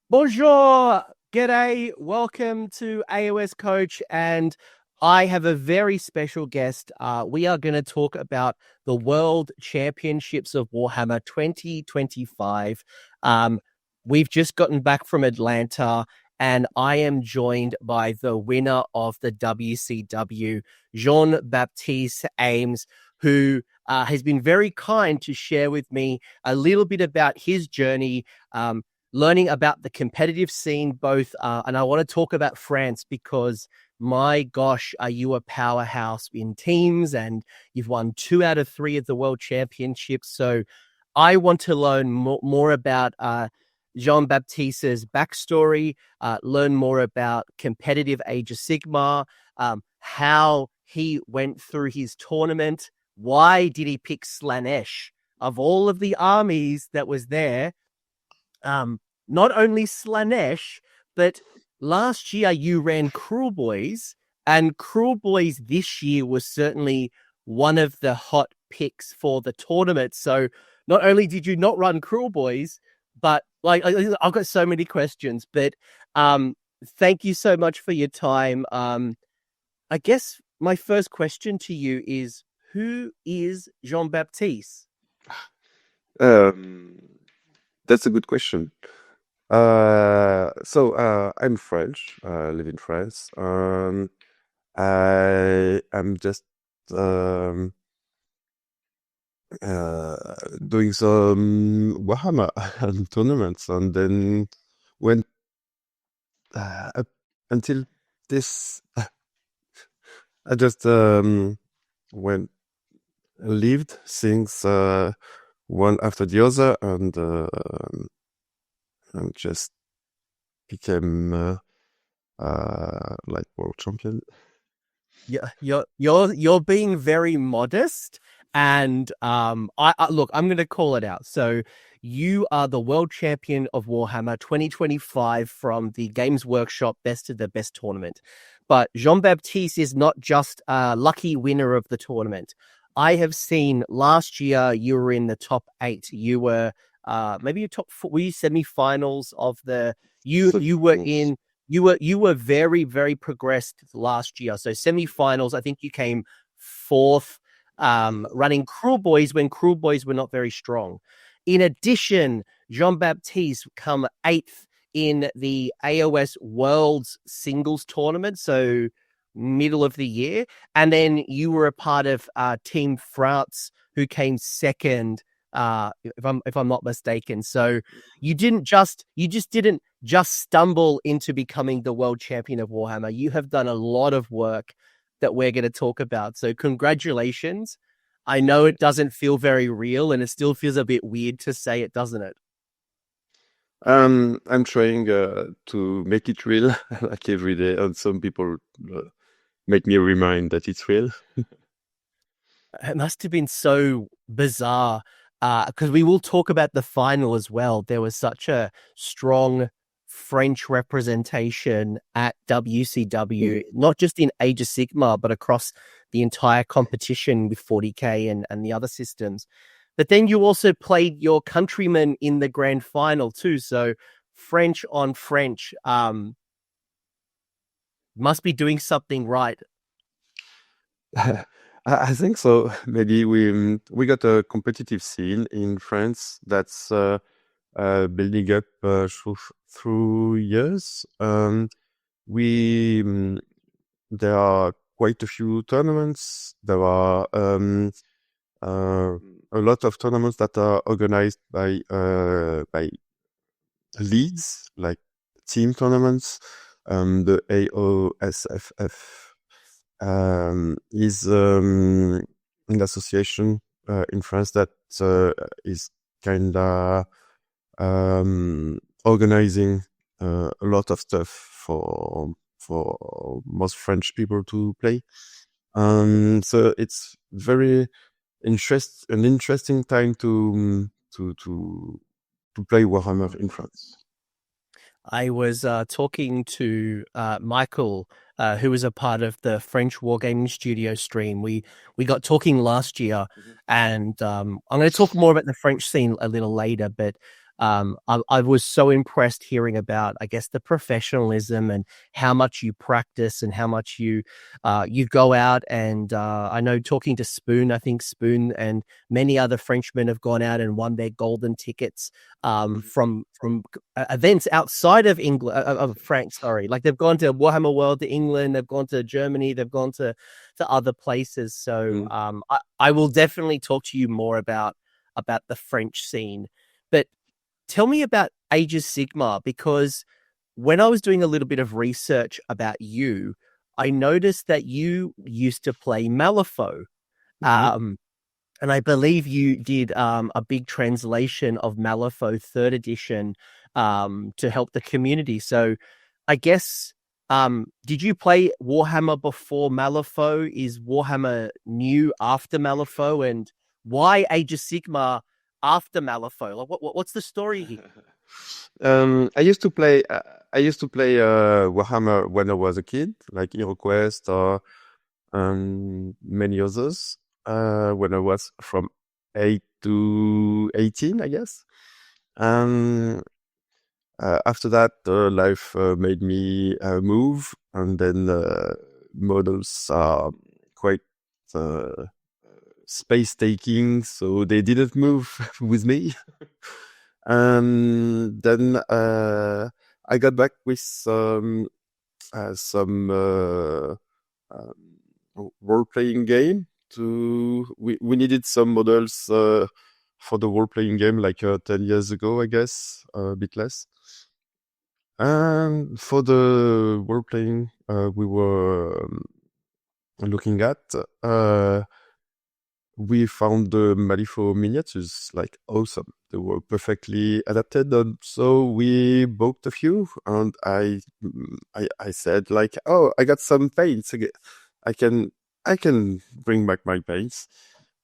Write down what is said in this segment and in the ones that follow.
Bonjour, g'day, welcome to AOS Coach, and I have a very special guest. We are going to talk about the World Championships of Warhammer 2025. We've just gotten back from Atlanta, and I am joined by the winner of the WCW, Jean-Baptiste Aymes, who has been very kind to share with me a little bit about his journey, learning about the competitive scene, both, and I want to talk about France because, my gosh, are you a powerhouse in teams, and you've won 2 out of 3 of the World Championships. So I want to learn more about Jean-Baptiste's backstory, learn more about competitive Age of Sigmar, how he went through his tournament, why did he pick Slaanesh of all of the armies that was there. Not only Slaanesh, but last year you ran Cruel Boys, and Cruel Boys this year was certainly one of the hot picks for the tournament. So not only did you not run Cruel Boys, but I've got so many questions, but thank you so much for your time. I guess my first question to you is, who is Jean-Baptiste? That's a good question. I'm French, live in France. I am just doing some Warhammer tournaments, and then went up until this. I just lived things one after the other, and just became like world champion. You're being very modest, and I look, I'm going to call it out. So you are the world champion of Warhammer 2025 from the Games Workshop Best of the Best tournament. But Jean-Baptiste is not just a lucky winner of the tournament. I have seen last year you were in the top 8. You were maybe your top 4. Were you semi-finals of the? You were very, very progressed last year. So semi-finals, I think you came 4th, running Cruel Boys when Cruel Boys were not very strong. In addition, Jean-Baptiste come 8th in the AOS Worlds Singles Tournament, so middle of the year. And then you were a part of Team France, who came 2nd, if I'm not mistaken. So you just didn't stumble into becoming the world champion of Warhammer. You have done a lot of work that we're going to talk about. So congratulations. I know it doesn't feel very real, and it still feels a bit weird to say it, doesn't it? I'm trying to make it real, like every day, and some people make me remind that it's real. It must have been so bizarre, because we will talk about the final as well. There was such a strong French representation at WCW, not just in Age of Sigmar, but across the entire competition with 40K and the other systems. But then you also played your countrymen in the grand final too. So French on French, must be doing something right. I think so. Maybe we got a competitive scene in France that's building up through years. There are quite a few tournaments. There are a lot of tournaments that are organized by leagues, like team tournaments. The AOSFF is an association in France that is kind of organizing a lot of stuff for most French people to play. So it's very an interesting time to play Warhammer in France. I was talking to Michael, who was a part of the French Wargaming Studio stream. We got talking last year, and I'm going to talk more about the French scene a little later. But I was so impressed hearing about, I guess, the professionalism and how much you practice and how much you go out. And I know, talking to Spoon, I think Spoon and many other Frenchmen have gone out and won their golden tickets from events outside of England, of France. Sorry, like they've gone to Warhammer World to England, they've gone to Germany, they've gone to other places. So I will definitely talk to you more about the French scene, but tell me about Age of Sigmar, because when I was doing a little bit of research about you, I noticed that you used to play Malifaux. And I believe you did a big translation of Malifaux 3rd edition to help the community. So I guess, did you play Warhammer before Malifaux? Is Warhammer new after Malifaux? And why Age of Sigmar after Malifaux? Like, what's the story here? I used to play. Warhammer when I was a kid, like HeroQuest or many others. When I was from 8 to 18, I guess. After that, life made me move, and then models are quite space taking, so they didn't move with me. And then I got back with some role-playing game. We needed some models for the role-playing game, like 10 years ago, I guess, a bit less. And for the role-playing we were looking at, we found the Malifaux miniatures like awesome. They were perfectly adapted, and so we bought a few. And I said, like, oh, I got some paints again. I can bring back my paints,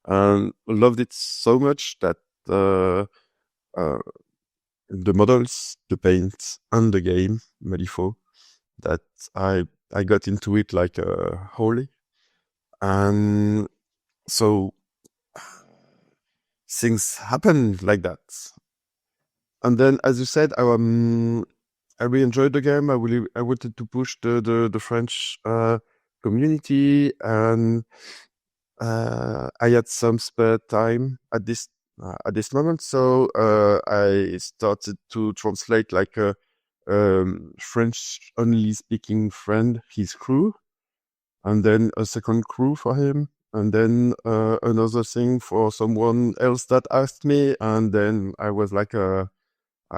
and loved it so much that the models, the paints, and the game Malifaux, that I got into it like wholly. And so things happen like that. And then, as you said, I really enjoyed the game. I wanted to push the French community, and I had some spare time at this moment, so I started to translate, like, a French only speaking friend, his crew, and then a second crew for him, and then another thing for someone else that asked me, and then I was like, I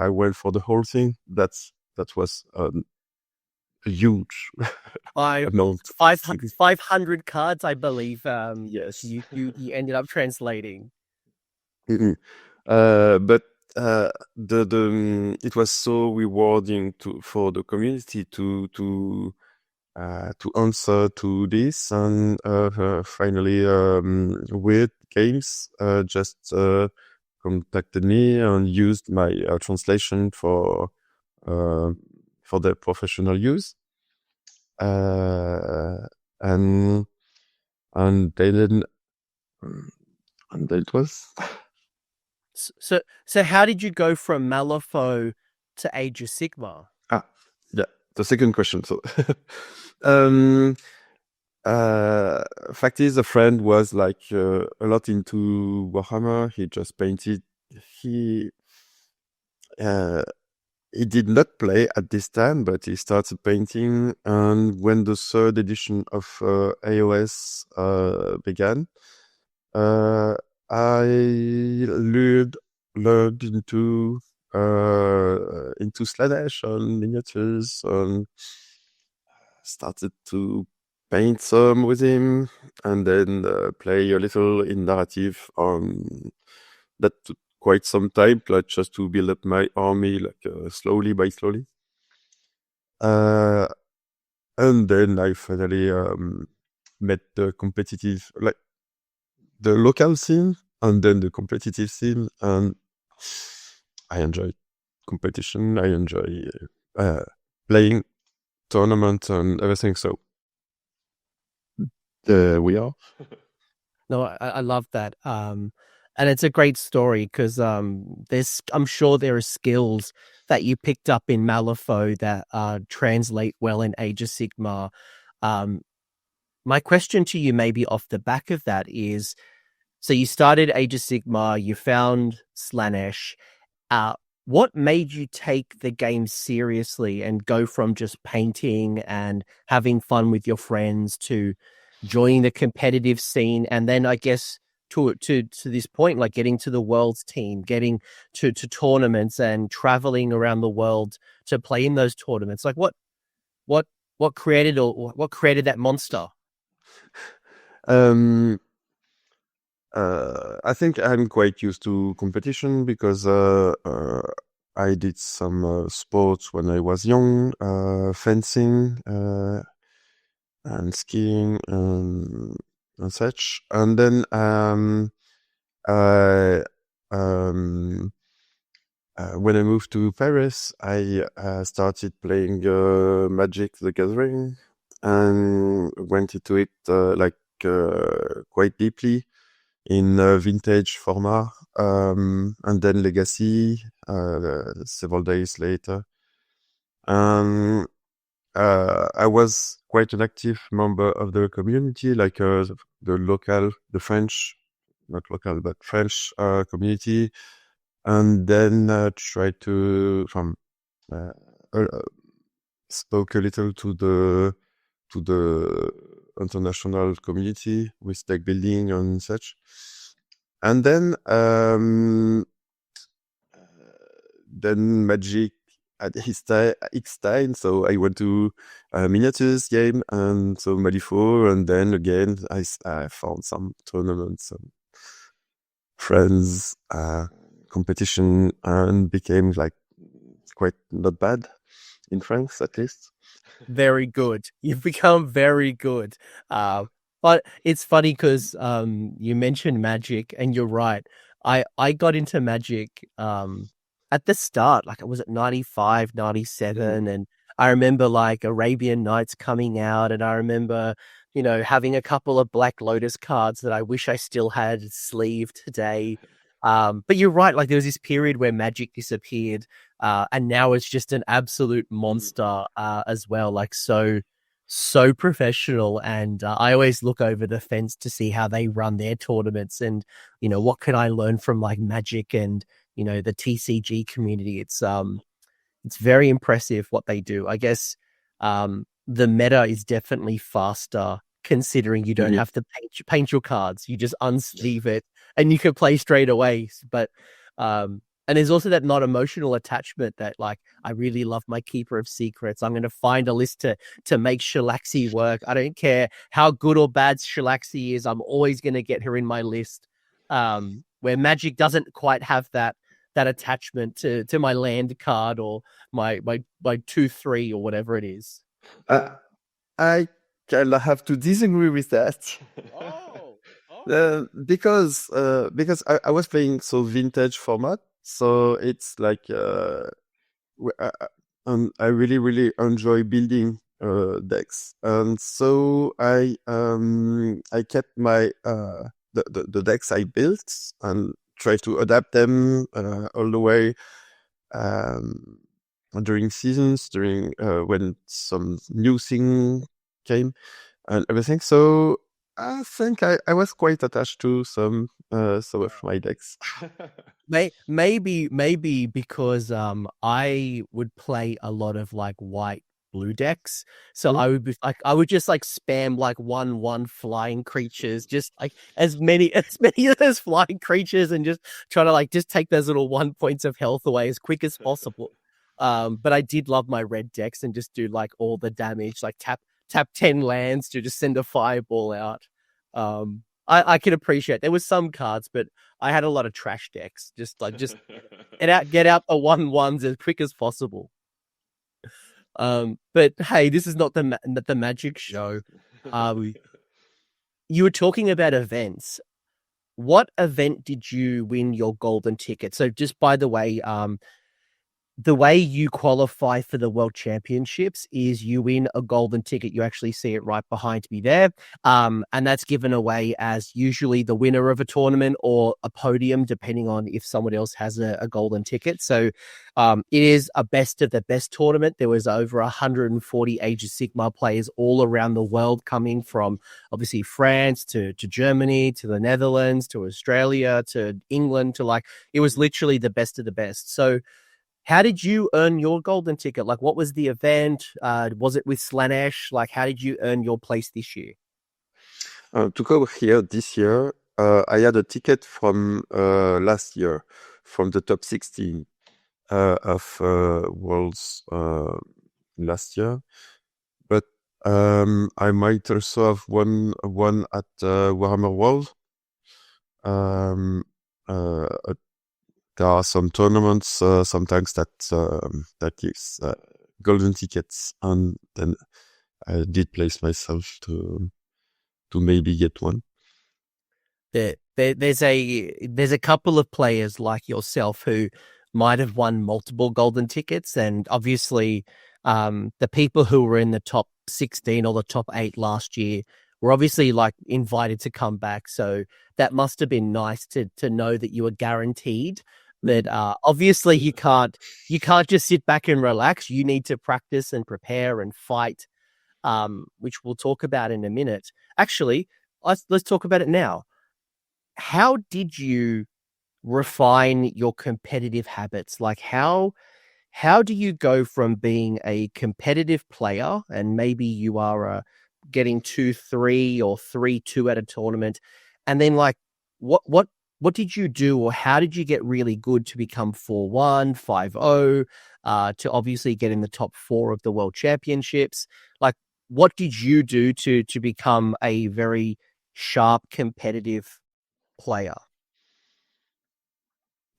went for the whole thing. That was a huge amount. 500 cards, I believe. Yes. You ended up translating. But it was so rewarding for the community to answer to this, and finally Weird Games just contacted me and used my translation for their professional use, and then it was. So how did you go from Malifaux to Age of Sigmar? Yeah, the second question. So, fact is, a friend was like a lot into Warhammer. He just painted. He did not play at this time, but he started painting. And when the 3rd edition of AOS began, I learned into Slaanesh on miniatures, and started to paint some with him, and then play a little in narrative. That took quite some time, like, just to build up my army, like slowly by slowly. And then I finally met the competitive, like the local scene, and then the competitive scene, and I enjoy competition. I enjoy playing tournament and everything. So we are. No, I love that. And it's a great story because I'm sure there are skills that you picked up in Malifaux that translate well in Age of Sigmar. My question to you, maybe off the back of that, is: so you started Age of Sigmar, you found Slaanesh. What made you take the game seriously and go from just painting and having fun with your friends to joining the competitive scene, and then I guess to this point, like getting to the world's team, getting to tournaments and traveling around the world to play in those tournaments? Like what created that monster? Um, I think I'm quite used to competition because I did some sports when I was young, fencing and skiing and such. And then I, when I moved to Paris, I started playing Magic: The Gathering and went into it quite deeply in vintage format, and then Legacy several days later. I was quite an active member of the community, like the French, not local, but French community, and then tried to spoke a little to the international community with deck building and such. And then Magic at its time, so I went to miniatures game and so Malifaux, and then again I found some tournaments, some friends, competition, and became like quite not bad in France at least. Very good. You've become very good. But it's funny because you mentioned Magic, and you're right. I got into Magic at the start, like it was at 95, 97, and I remember like Arabian Nights coming out, and I remember, having a couple of Black Lotus cards that I wish I still had sleeved today. But you're right, like there was this period where Magic disappeared. And now it's just an absolute monster as well, like so professional. And I always look over the fence to see how they run their tournaments, and what can I learn from like Magic and the TCG community. It's very impressive what they do. I guess the meta is definitely faster, considering you don't have to paint your cards. You just unsleeve it and you can play straight away. But and there's also that not emotional attachment that, like, I really love my Keeper of Secrets. I'm going to find a list to make Shalaxi work. I don't care how good or bad Shalaxi is. I'm always going to get her in my list. Where Magic doesn't quite have that attachment to my land card or my 2/3 or whatever it is. I kind of have to disagree with that. Because I was playing so vintage format, so it's like I really really enjoy building decks, and so I kept my the decks I built and try to adapt them all the way during seasons, during when some new thing came and everything. So I think I was quite attached to some of my decks. Maybe because I would play a lot of like white blue decks, so I would just like spam like 1/1 flying creatures, just like as many of those flying creatures, and just try to like just take those little 1 points of health away as quick as possible. But I did love my red decks and just do like all the damage, like tap 10 lands to just send a fireball out. I can appreciate there was some cards, but I had a lot of trash decks. Just get out the 1/1s as quick as possible. But hey, this is not the Magic show. You were talking about events. What event did you win your golden ticket? So just by the way, the way you qualify for the World Championships is you win a golden ticket. You actually see it right behind me there. And that's given away as usually the winner of a tournament or a podium, depending on if someone else has a golden ticket. So it is a best of the best tournament. There was over 140 Age of Sigmar players all around the world, coming from obviously France to Germany, to the Netherlands, to Australia, to England, to it was literally the best of the best. So how did you earn your golden ticket? What was the event? Was it with Slaanesh? How did you earn your place this year? To come here this year, I had a ticket from last year, from the top 16 of Worlds last year. But I might also have won one at Warhammer World. There are some tournaments sometimes that gives golden tickets, and then I did place myself to maybe get one. There's a couple of players like yourself who might have won multiple golden tickets, and obviously the people who were in the top 16 or the top 8 last year were obviously invited to come back. So that must have been nice to know that you were guaranteed that obviously you can't just sit back and relax. You need to practice and prepare and fight, which we'll talk about in a minute. Actually, let's talk about it now. How did you refine your competitive habits? How do you go from being a competitive player, and maybe you are getting 2-3 or 3-2 at a tournament, and then what did you do, or how did you get really good to become 4-1, 5-0, to obviously get in the top 4 of the World Championships? What did you do to become a very sharp, competitive player?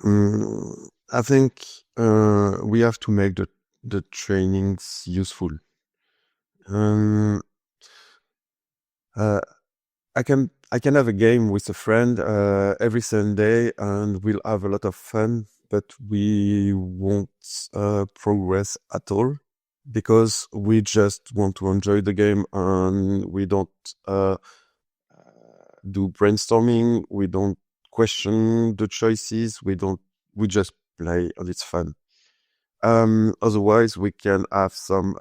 I think we have to make the trainings useful. I can have a game with a friend every Sunday, and we'll have a lot of fun, but we won't progress at all, because we just want to enjoy the game, and we don't do brainstorming. We don't question the choices. We just play, and it's fun. Otherwise, we can have some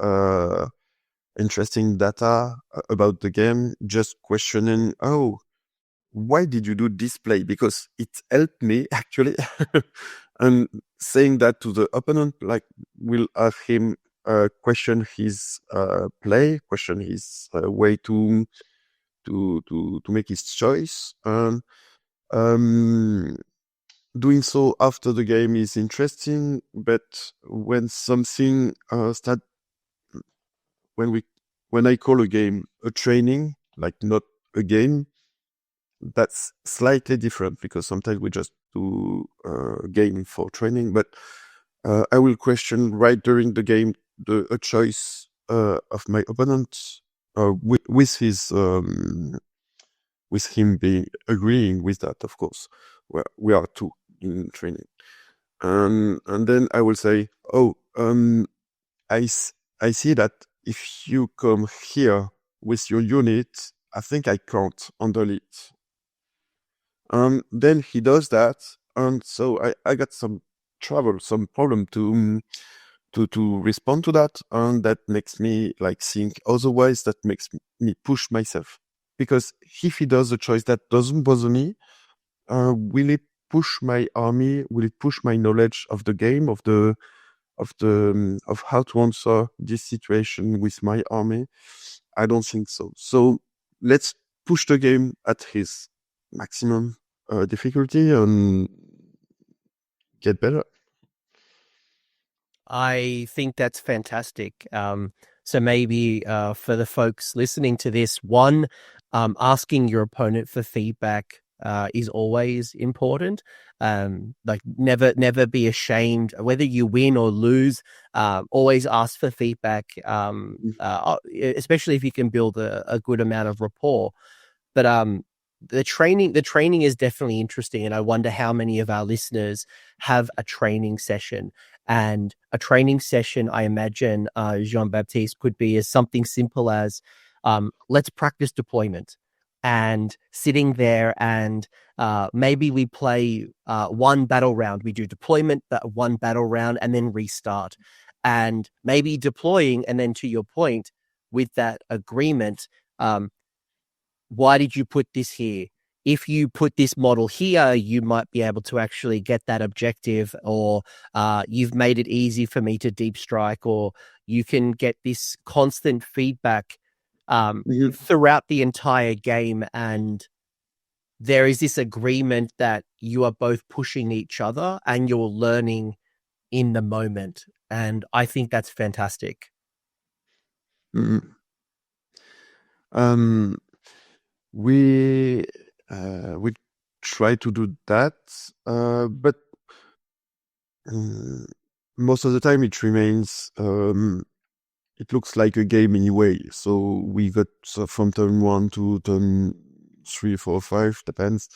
interesting data about the game, just questioning, why did you do this play? Because it helped me, actually. And saying that to the opponent, we'll have him question his play, question his way to make his choice. And doing so after the game is interesting, but when something when I call a game a training, not a game, that's slightly different, because sometimes we just do a game for training. But I will question right during the game a choice of my opponent, with him being agreeing with that, of course. We are two in training, and then I will say, I see that if you come here with your unit, I think I can't handle it. And then he does that, and so I got some problem to respond to that, and that makes me think otherwise. That makes me push myself, because if he does a choice that doesn't bother me, will it push my army? Will it push my knowledge of the game, of how to answer this situation with my army? I don't think so. So let's push the game at his maximum difficulty and get better. I think that's fantastic. So maybe for the folks listening to this, one, asking your opponent for feedback is always important. Never be ashamed, whether you win or lose. Always ask for feedback, especially if you can build a good amount of rapport. But the training is definitely interesting, and I wonder how many of our listeners have a training session. And a training session, I imagine, Jean-Baptiste, could be as something simple as let's practice deployment, and sitting there and maybe we play one battle round. We do deployment, one battle round, and then restart. And maybe deploying, and then to your point, with that agreement, why did you put this here? If you put this model here, you might be able to actually get that objective, or you've made it easy for me to deep strike, or you can get this constant feedback throughout the entire game. And there is this agreement that you are both pushing each other and you're learning in the moment. And I think that's fantastic. Mm-hmm. We try to do that, but most of the time it remains. It looks like a game anyway. So we got from turn 1 to turn 3, 4, 5, depends.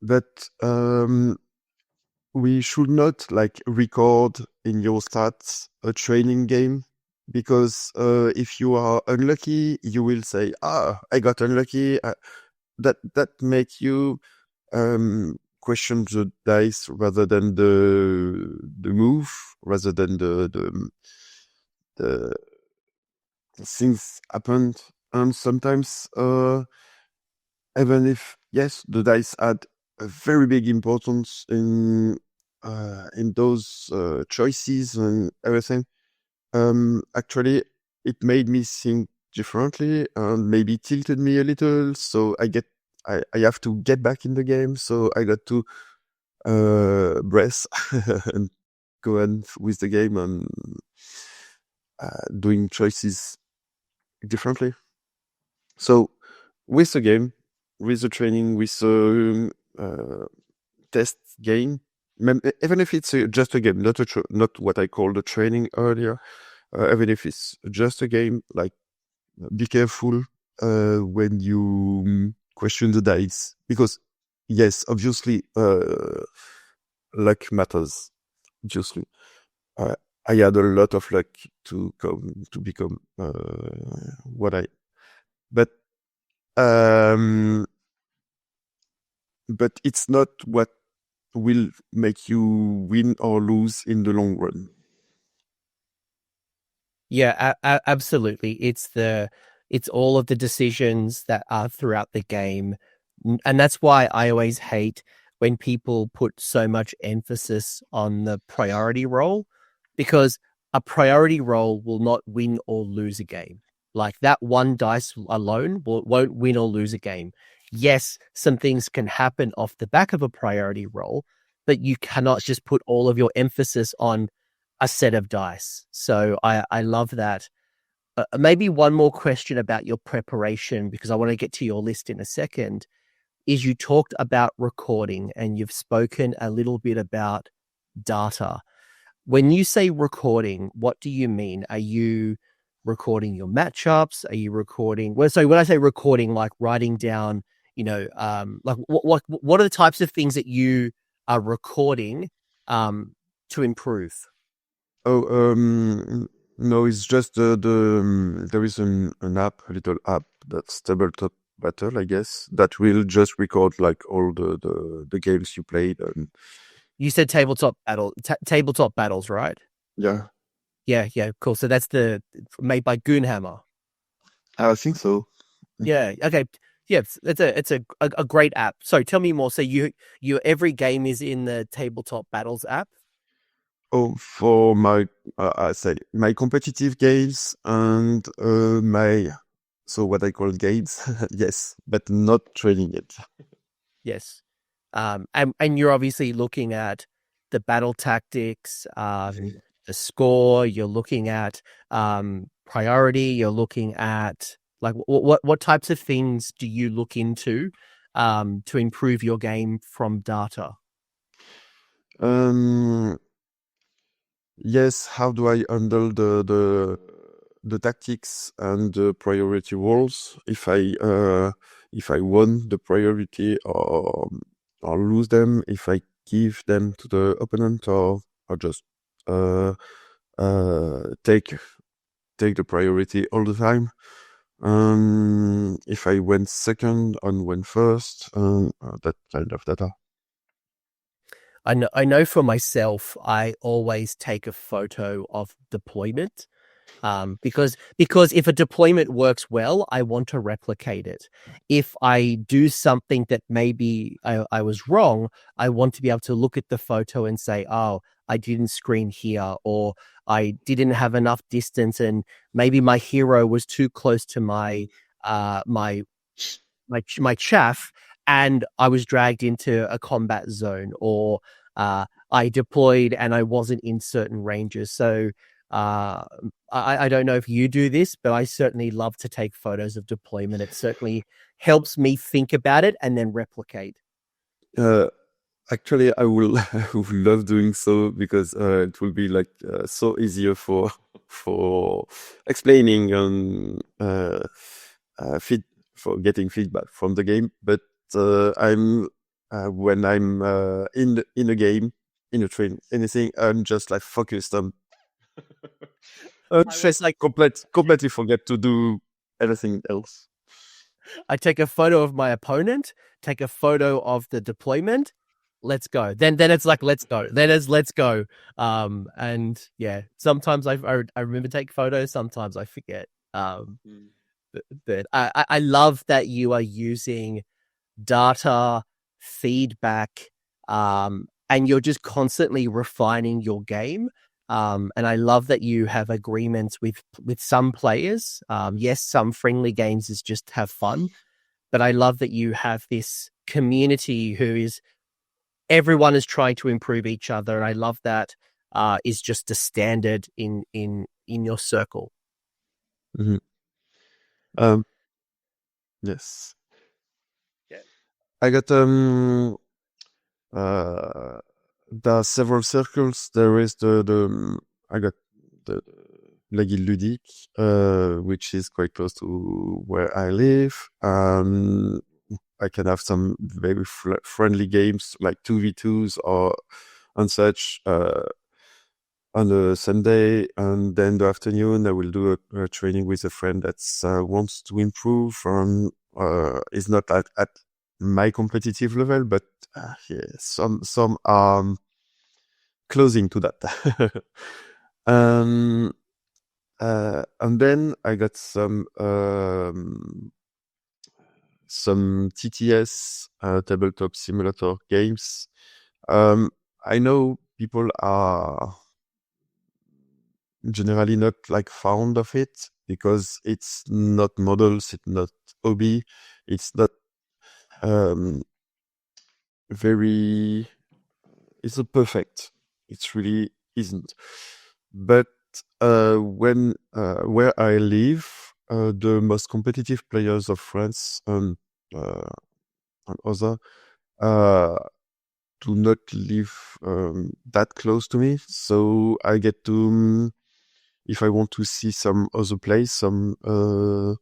But we should not record in your stats a training game, because if you are unlucky, you will say, I got unlucky. That makes you question the dice rather than the move, rather than the things happened. And sometimes even if, yes, the dice had a very big importance in those choices and everything, actually it made me think differently and maybe tilted me a little. So I have to get back in the game. So I got to breath and go on with the game and doing choices differently. So with the game, with the training, with the test game, even if it's just a game, not what I called the training earlier, even if it's just a game, be careful when you question the dice, because yes, obviously luck matters. Obviously, I had a lot of luck to become what I, but it's not what will make you win or lose in the long run. Yeah, absolutely. It's all of the decisions that are throughout the game. And that's why I always hate when people put so much emphasis on the priority roll, because a priority roll will not win or lose a game. Like that one dice alone won't win or lose a game. Yes, some things can happen off the back of a priority roll, but you cannot just put all of your emphasis on a set of dice. So I love that. Maybe one more question about your preparation, because I want to get to your list in a second, is you talked about recording and you've spoken a little bit about data. When you say recording, what do you mean? Are you recording your matchups? Are you recording? Well, so when I say recording, like writing down, like what are the types of things that you are recording to improve? No, it's just there is an app, a little app that's Tabletop Battle, I guess, that will just record all the games you played. And you said tabletop battles, right? Yeah. Yeah, cool. So that's made by Goonhammer. I think so. Yeah. Okay. Yeah, it's a great app. So tell me more. So you every game is in the Tabletop Battles app? Oh, for my I say my competitive games and what I call games, yes, but not training it. Yes. And you're obviously looking at the battle tactics, the score. You're looking at priority. You're looking at what types of things do you look into to improve your game from data? Yes, how do I handle the tactics and the priority roles if I won the priority or lose them, if I give them to the opponent or just take the priority all the time. If I went second and went first, that kind of data. I know for myself, I always take a photo of deployment. Because if a deployment works well, I want to replicate it. If I do something that maybe I was wrong, I want to be able to look at the photo and say, oh, I didn't screen here, or I didn't have enough distance, and maybe my hero was too close to my chaff, and I was dragged into a combat zone, or I deployed and I wasn't in certain ranges. So I don't know if you do this, but I certainly love to take photos of deployment. It certainly helps me think about it and then replicate. Actually, I will love doing so, because it will be like so easier for explaining and for getting feedback from the game. But I'm when I'm in a game, in a train, anything, I'm just like focused on. Just like completely forget to do anything else. I take a photo of my opponent, take a photo of the deployment. Let's go. Then it's like, let's go. Then it's let's go. And yeah, sometimes I remember take photos. Sometimes I forget. But I love that you are using data feedback, and you're just constantly refining your game. And I love that you have agreements with some players. Yes, some friendly games is just have fun, but I love that you have this community who is everyone is trying to improve each other, and I love that is just a standard in your circle. Mm-hmm. Yes. Yeah. I got there are several circles. There is I got the La Guilde Ludique, which is quite close to where I live. I can have some very friendly games like 2v2s or and such on a Sunday, and then the afternoon I will do a training with a friend that wants to improve and is not at my competitive level, but yeah, some are closing to that. And then I got some TTS tabletop simulator games. I know people are generally not like fond of it because it's not models, it's not hobby, it's not very, it's not perfect. It really isn't. But when where I live, the most competitive players of France and other do not live that close to me, so I get to, if I want to see some other place, some more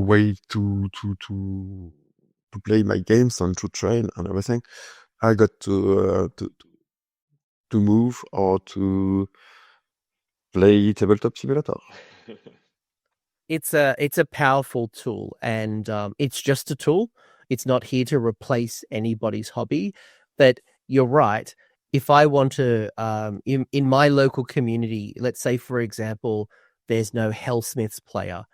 way to play my games and to train and everything, I got to move or to play tabletop simulator. It's a powerful tool, and it's just a tool. It's not here to replace anybody's hobby. But you're right. If I want to, in my local community, let's say, for example, there's no Hellsmiths player,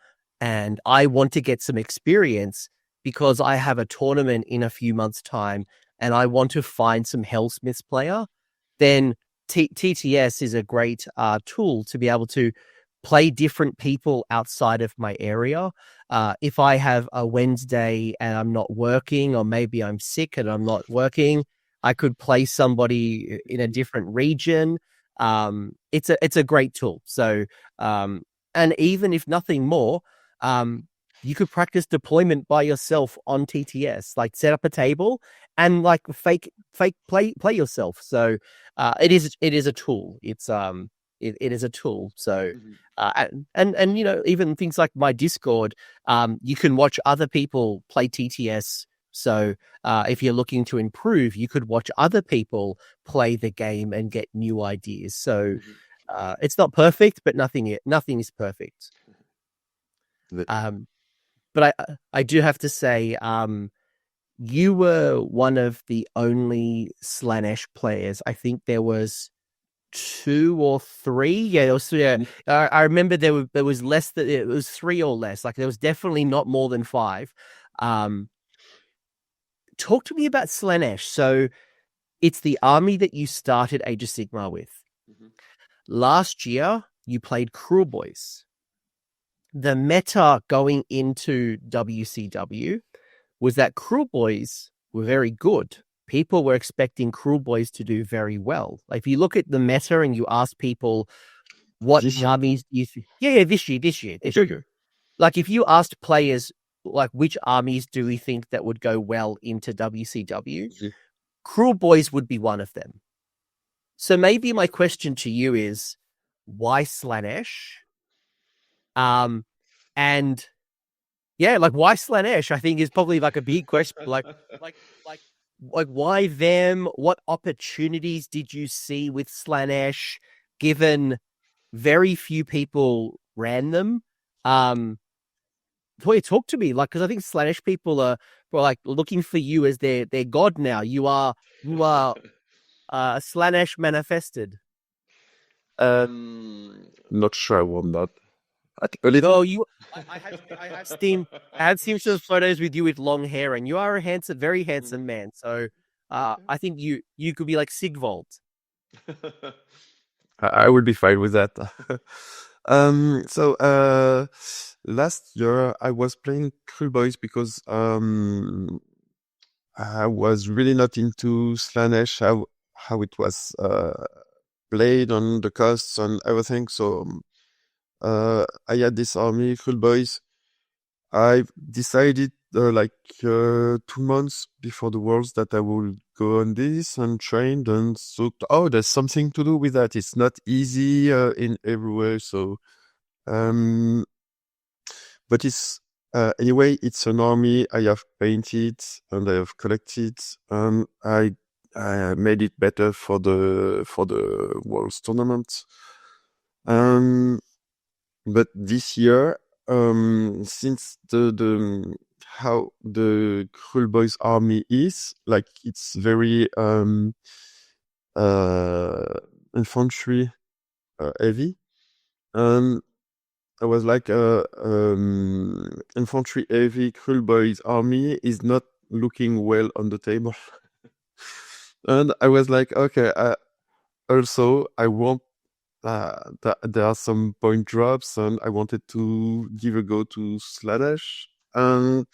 and I want to get some experience because I have a tournament in a few months' time, and I want to find some Hellsmiths player, then TTS is a great tool to be able to play different people outside of my area. If I have a Wednesday and I'm not working, or maybe I'm sick and I'm not working, I could play somebody in a different region. It's a great tool. So, and even if nothing more, you could practice deployment by yourself on TTS, like set up a table and like fake play yourself. So, it is a tool. It's it is a tool. So, and even things like my Discord, you can watch other people play TTS. So, if you're looking to improve, you could watch other people play the game and get new ideas. So, it's not perfect, but nothing is perfect. But I do have to say, you were one of the only Slaanesh players. I think there was 2 or 3. Yeah, there was 3. Yeah. I remember there was less than it was 3 or less. Like there was definitely not more than 5. Talk to me about Slaanesh. So it's the army that you started Age of Sigmar with. Last year, you played Kruleboyz. The meta going into WCW was that Kruleboyz were very good. People were expecting Kruleboyz to do very well. Like if you look at the meta and you ask people what armies do you think? Yeah, this year. Like if you asked players like which armies do we think that would go well into WCW, Kruleboyz would be one of them. So maybe my question to you is, why Slaanesh? And yeah, like why Slaanesh? I think is probably like a big question. Like why them? What opportunities did you see with Slaanesh? Given very few people ran them. Boy, talk to me, like because I think Slaanesh people are like looking for you as their god now. You are Slaanesh manifested. Not sure I want that. A little. No, I had seen some photos with you with long hair, and you are a very handsome man. So, I think you could be like Sigvold. I would be fine with that. So last year I was playing Kruleboyz because I was really not into Slaanesh, how it was played on the costs and everything. So I had this army, Kruleboyz. I decided 2 months before the Worlds that I would go on this and trained and thought, oh, there's something to do with that. It's not easy in every way. So, but it's anyway, it's an army I have painted and I have collected, and I made it better for the Worlds tournament. But this year, since how the Kruleboyz army is, like it's very infantry heavy, I was like infantry heavy Kruleboyz army is not looking well on the table. And I was like, okay, also I want there are some point drops, and I wanted to give a go to Slaanesh. And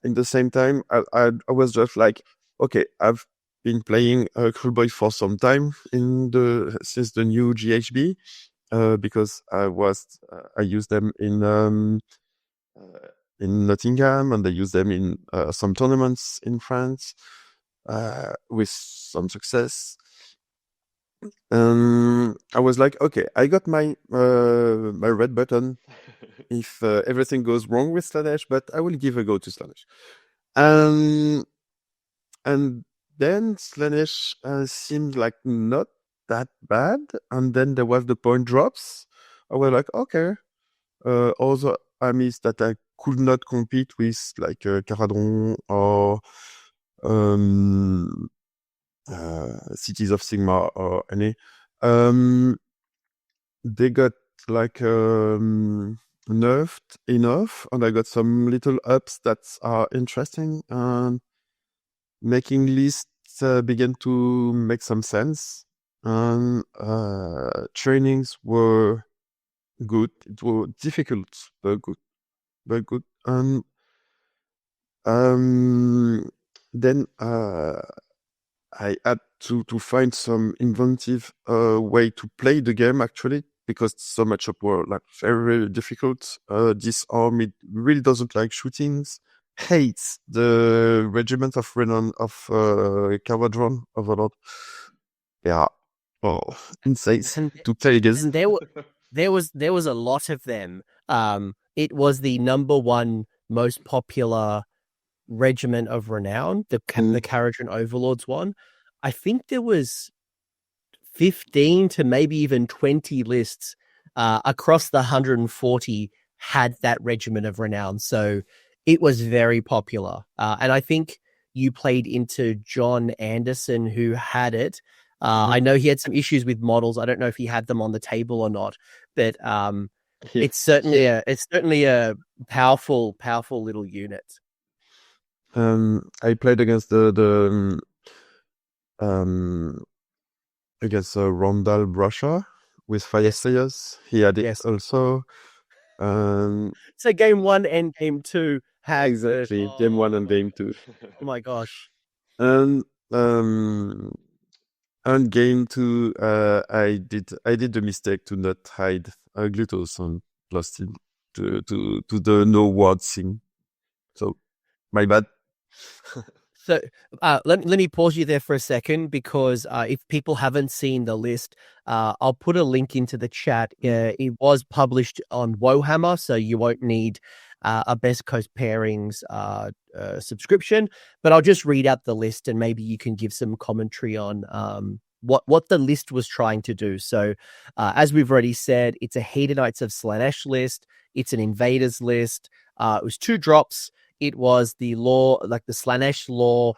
in the same time, I was just like, okay, I've been playing Kruleboyz for some time since the new GHB, because I used them in Nottingham, and I used them in some tournaments in France with some success. I was like, okay, I got my my red button if everything goes wrong with Slaanesh, but I will give a go to Slaanesh. And then Slaanesh seemed like not that bad, and then there was the point drops. I was like, okay, other armies that I could not compete with, like Caradron or Cities of Sigmar or any, they got like nerfed enough, and I got some little ups that are interesting, and making lists began to make some sense, and trainings were good. It was difficult, but good. And then I had to find some inventive way to play the game, actually, because so much of were like very, very difficult. This army really doesn't like shootings, hates the regiment of Renan of Cavalry Overlord. Yeah, Oh, insights and to play against. and there was a lot of them. It was the number one most popular regiment of renown, the Kharadron Overlords one. I think there was 15 to maybe even 20 lists across the 140 had that regiment of renown. So it was very popular. And I think you played into John Anderson, who had it. I know he had some issues with models. I don't know if he had them on the table or not, but it's certainly a powerful little unit. I played against against Rondal Brusher with Fire Slayers. He had it also. So game 1 and game 2 had exactly game 1 and game 2. Oh my gosh! And game 2, I did the mistake to not hide Glutos and lost it to the no word thing. So my bad. So let me pause you there for a second, because if people haven't seen the list, I'll put a link into the chat. It was published on Warhammer, so you won't need a Best Coast Pairings subscription. But I'll just read out the list, and maybe you can give some commentary on what the list was trying to do. So as we've already said, it's a Hedonites of Slaanesh list. It's an Invaders list. It was 2 drops. It was the law, like the Slaanesh law.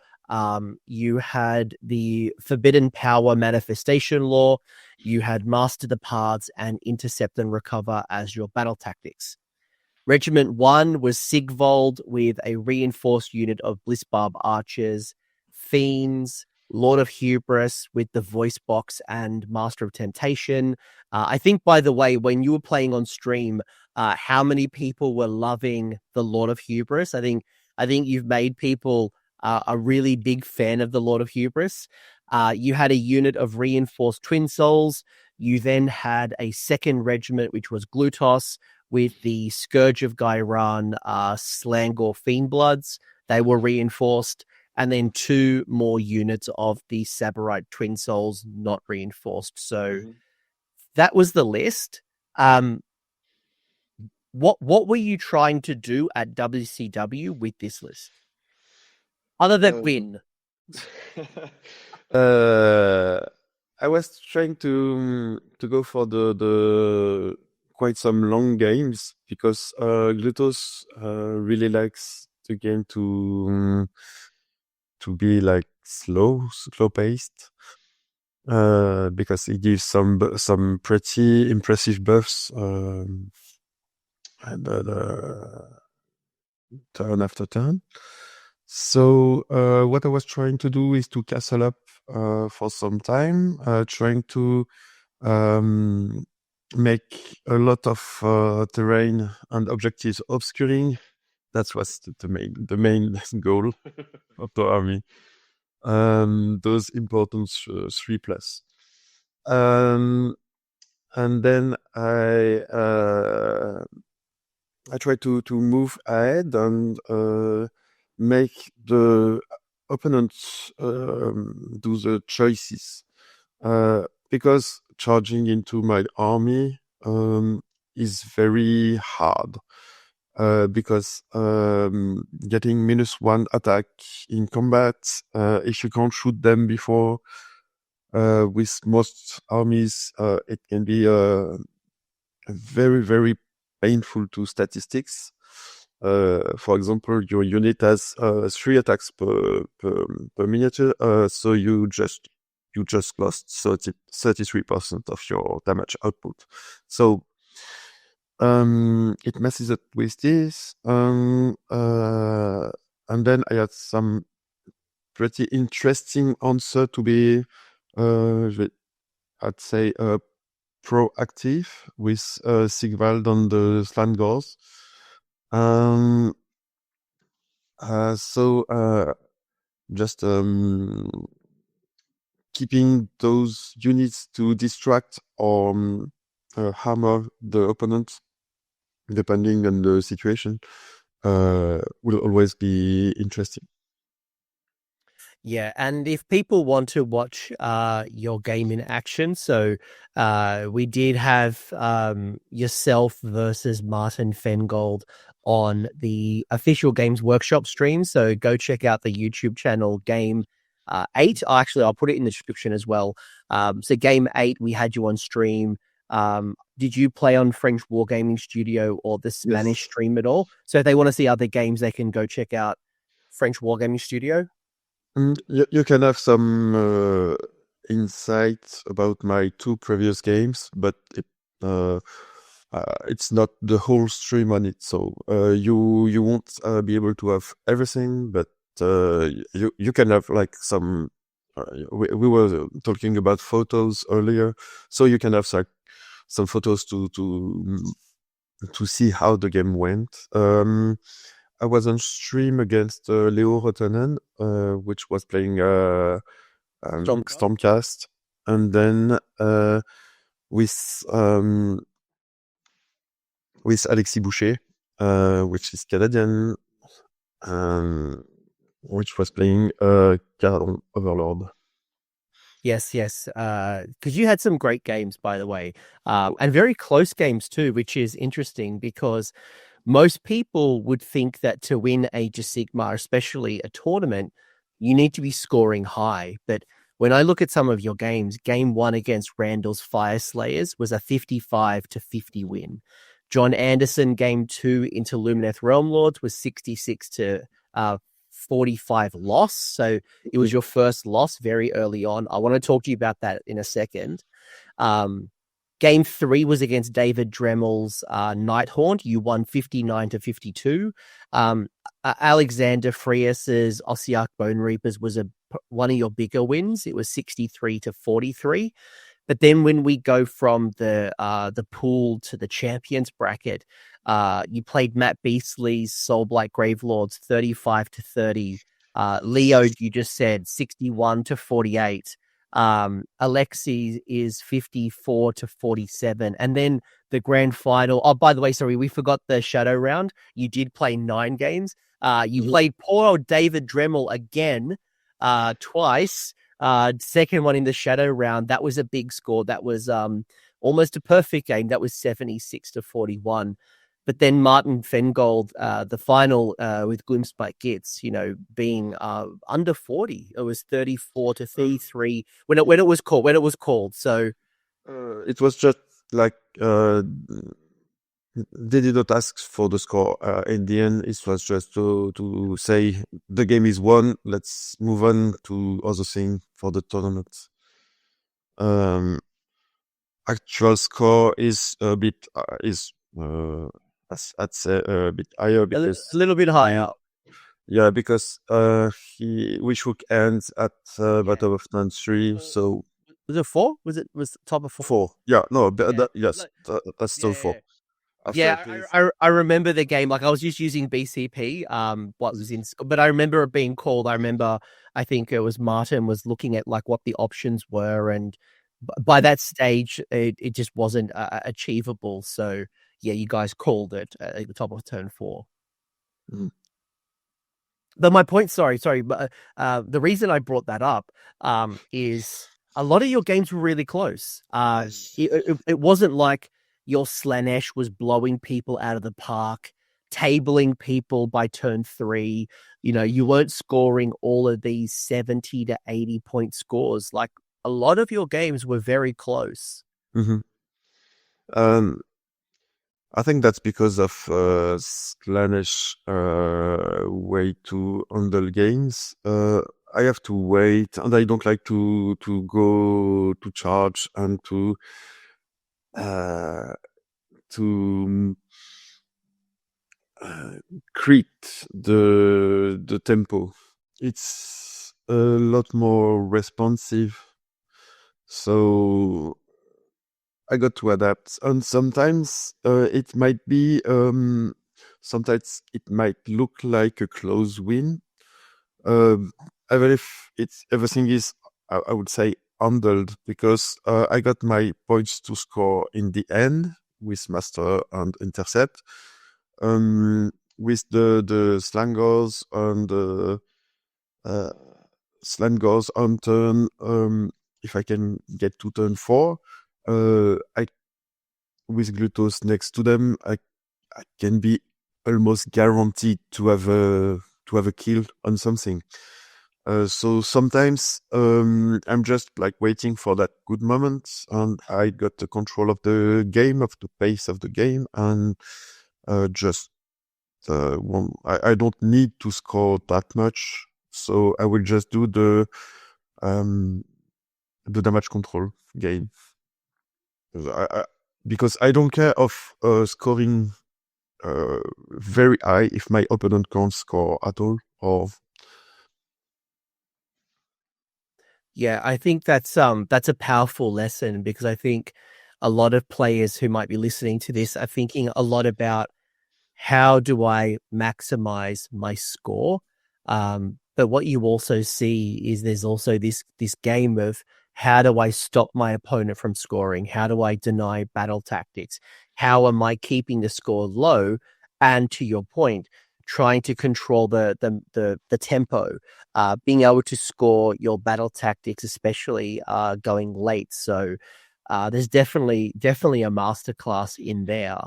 You had the Forbidden Power Manifestation law. You had Master the Paths and Intercept and Recover as your battle tactics. Regiment 1 was Sigvold with a reinforced unit of Blissbarb archers, Fiends, Lord of Hubris with the voice box and Master of Temptation. I think, by the way, when you were playing on stream, how many people were loving the Lord of Hubris? I think you've made people a really big fan of the Lord of Hubris. You had a unit of reinforced Twin Souls. You then had a second regiment, which was Glutos, with the Scourge of Gairan, Slangor Fiendbloods. They were reinforced. And then 2 more units of the Sabarite Twin Souls, not reinforced. So that was the list. What were you trying to do at WCW with this list, other than win? I was trying to go for the quite some long games, because Glutos really likes the game to be like slow paced, because it gives some pretty impressive buffs turn after turn. So what I was trying to do is to castle up for some time, trying to make a lot of terrain and objectives obscuring. That was the main goal of the army. Those important 3+. And then I try to move ahead and make the opponents do the choices, because charging into my army is very hard, because getting -1 attack in combat, if you can't shoot them before, with most armies, it can be very, very painful to statistics. For example, your unit has 3 attacks per miniature, so you just lost 33% of your damage output. So it messes up with this, and then I had some pretty interesting answer to be, I'd say, proactive with Sigvald on the Slangors. So just keeping those units to distract or hammer the opponent, depending on the situation, will always be interesting. Yeah, and if people want to watch your game in action, so we did have yourself versus Martin Fengold on the official Games Workshop stream. So go check out the YouTube channel Game 8. Actually, I'll put it in the description as well. So Game 8, we had you on stream. Did you play on French Wargaming Studio or the Spanish Yes. stream at all? So if they want to see other games, they can go check out French Wargaming Studio. You can have some insight about my 2 previous games, but it's not the whole stream on it. So you won't be able to have everything, but you can have like some. We were talking about photos earlier, so you can have like some photos to see how the game went. I was on stream against Leo Rotanen, which was playing Stormcast, and then with Alexis Boucher, which is Canadian, which was playing Caron Overlord. Yes. Because you had some great games, by the way, and very close games too, which is interesting because most people would think that to win Age of Sigmar, especially a tournament, you need to be scoring high. But when I look at some of your games, game 1 against Randall's Fire Slayers was a 55-50 win. John Anderson, game 2 into Lumineth Realm Lords was 66-45 loss. So it was your first loss very early on. I want to talk to you about that in a second. Game 3 was against David Dremel's Nighthaunt. You won 59-52. Alexander Frias's Ossiarch Bone Reapers was one of your bigger wins. It was 63-43. But then when we go from the pool to the champions bracket, you played Matt Beasley's Soulblight Gravelords 35-30. Leo, you just said 61-48. Alexi is 54-47. And then the grand final. Oh, by the way, sorry, we forgot the shadow round. You did play 9 games. You played poor old David Dremel again, twice. Second one in the shadow round. That was a big score. That was almost a perfect game. That was 76-41. But then Martin Fengold, the final with Gloomspite Gitz, being under 40. It was 34-33 when it was called. So it was just like they did not ask for the score. In the end, it was just to say the game is won. Let's move on to other things for the tournament. Actual score is a bit I'd say a bit higher because a little bit higher. Yeah, because we shook hands at Battle of Nancy. So was it 4? Was top of 4? 4? Yeah, no, but yes, that's still 4. I remember the game. Like I was just using BCP. What was in, but I remember it being called. I think it was Martin was looking at like what the options were, and by that stage, it just wasn't achievable. So yeah, you guys called it at the top of turn 4. But my point, sorry, but the reason I brought that up is a lot of your games were really close. It wasn't like your Slaanesh was blowing people out of the park, tabling people by turn 3. You weren't scoring all of these 70 to 80 point scores. Like a lot of your games were very close. Mm-hmm. I think that's because of Slaanesh way to handle games. I have to wait, and I don't like to go to charge and to create the tempo. It's a lot more responsive, so I got to adapt. And sometimes it might be sometimes it might look like a close win, even if everything is I would say handled, because I got my points to score in the end with master and intercept. With the slangers and Slan goes on turn, if I can get to turn 4, I with Glutos next to them, I can be almost guaranteed to have a kill on something. So sometimes I'm just like waiting for that good moment, and I got the control of the game, of the pace of the game, and just I don't need to score that much, so I will just do the damage control game. Because I don't care of scoring very high if my opponent can't score at all. Or Yeah, I think that's a powerful lesson, because I think a lot of players who might be listening to this are thinking a lot about, how do I maximize my score? But what you also see is there's also this game of, how do I stop my opponent from scoring? How do I deny battle tactics? How am I keeping the score low? And to your point, trying to control the tempo, being able to score your battle tactics, especially going late. So there's definitely a masterclass in there.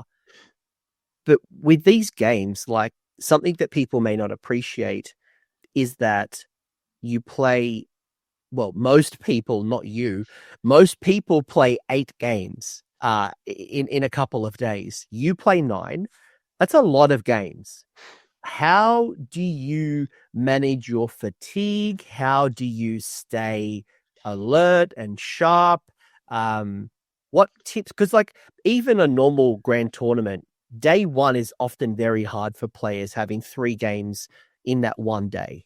But with these games, like, something that people may not appreciate is that you play, well, most people, not you, most people play 8 games in a couple of days. You play 9. That's a lot of games. How do you manage your fatigue? How do you stay alert and sharp? What tips? Because, like, even a normal grand tournament, day 1 is often very hard for players, having 3 games in that one day.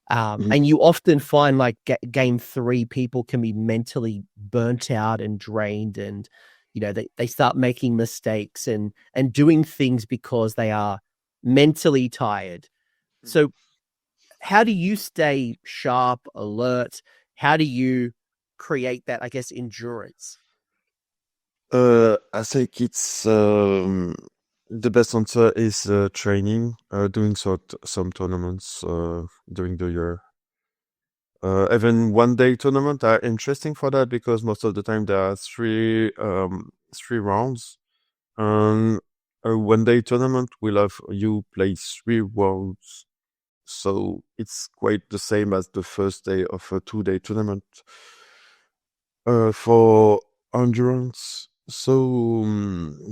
And you often find, like, game 3, people can be mentally burnt out and drained, and they start making mistakes and doing things because they are mentally tired. So how do you stay sharp, alert? How do you create that, I guess, endurance? I think it's the best answer is training, doing some tournaments during the year. Even one-day tournament are interesting for that, because most of the time there are three rounds, and a one-day tournament will have you play 3 rounds. So it's quite the same as the first day of a 2-day tournament for endurance. So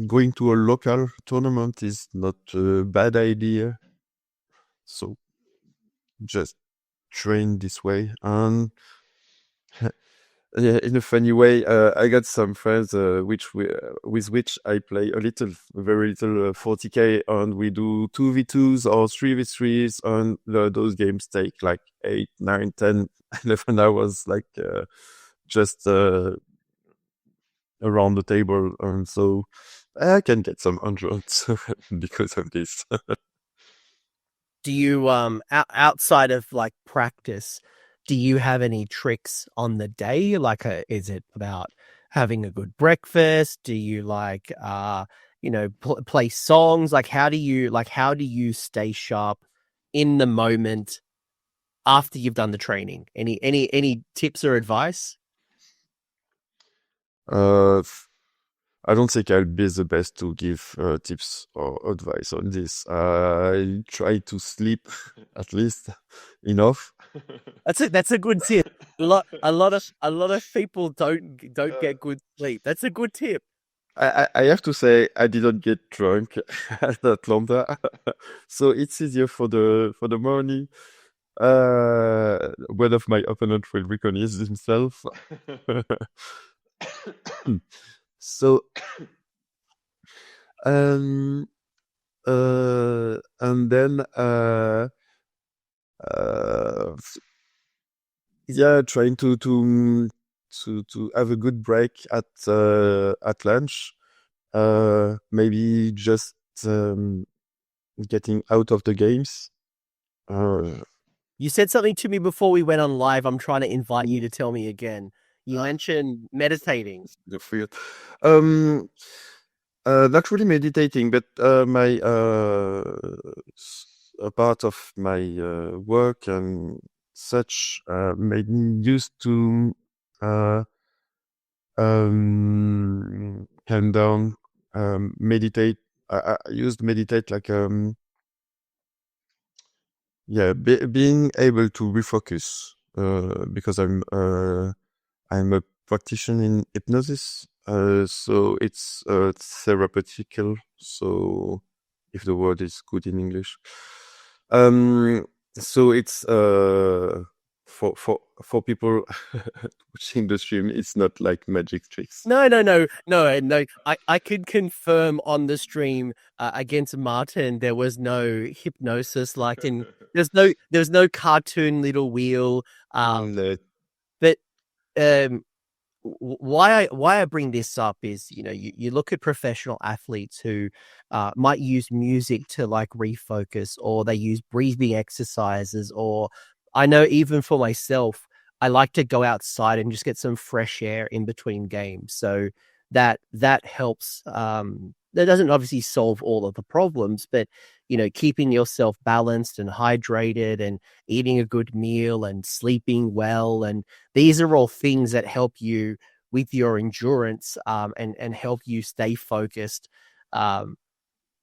going to a local tournament is not a bad idea. So just train this way. And yeah, in a funny way, I got some friends with which I play very little 40k, and we do 2v2s or 3v3s, and those games take like 8, 9, 10, 11 hours, like just around the table, and so I can get some endurance because of this. Do you outside of, like, practice, do you have any tricks on the day? Like, is it about having a good breakfast? Do you, like, play songs? Like, how do you stay sharp in the moment after you've done the training? Any tips or advice? I don't think I'll be the best to give tips or advice on this. I try to sleep at least enough. That's a good tip. A lot of people don't get good sleep. That's a good tip. I have to say I didn't get drunk at Atlanta, so it's easier for the morning. One of my opponent will recognize himself. So and then yeah, trying to have a good break at lunch. Maybe just getting out of the games. You said something to me before we went on live. I'm trying to invite you to tell me again. You mentioned meditating. The field. Not really meditating, but a part of my work and such made me used to calm down, meditate. I used meditate like being able to refocus because I'm a practitioner in hypnosis, so it's therapeutical. So if the word is good in English, so it's for people watching the stream, it's not like magic tricks. No. I could confirm on the stream against Martin, there was no hypnosis. Like there's no cartoon little wheel. But why I bring this up is, you look at professional athletes who might use music to like refocus, or they use breathing exercises, or I know even for myself, I like to go outside and just get some fresh air in between games. So that helps. That doesn't obviously solve all of the problems, but keeping yourself balanced and hydrated and eating a good meal and sleeping well, and these are all things that help you with your endurance and help you stay focused.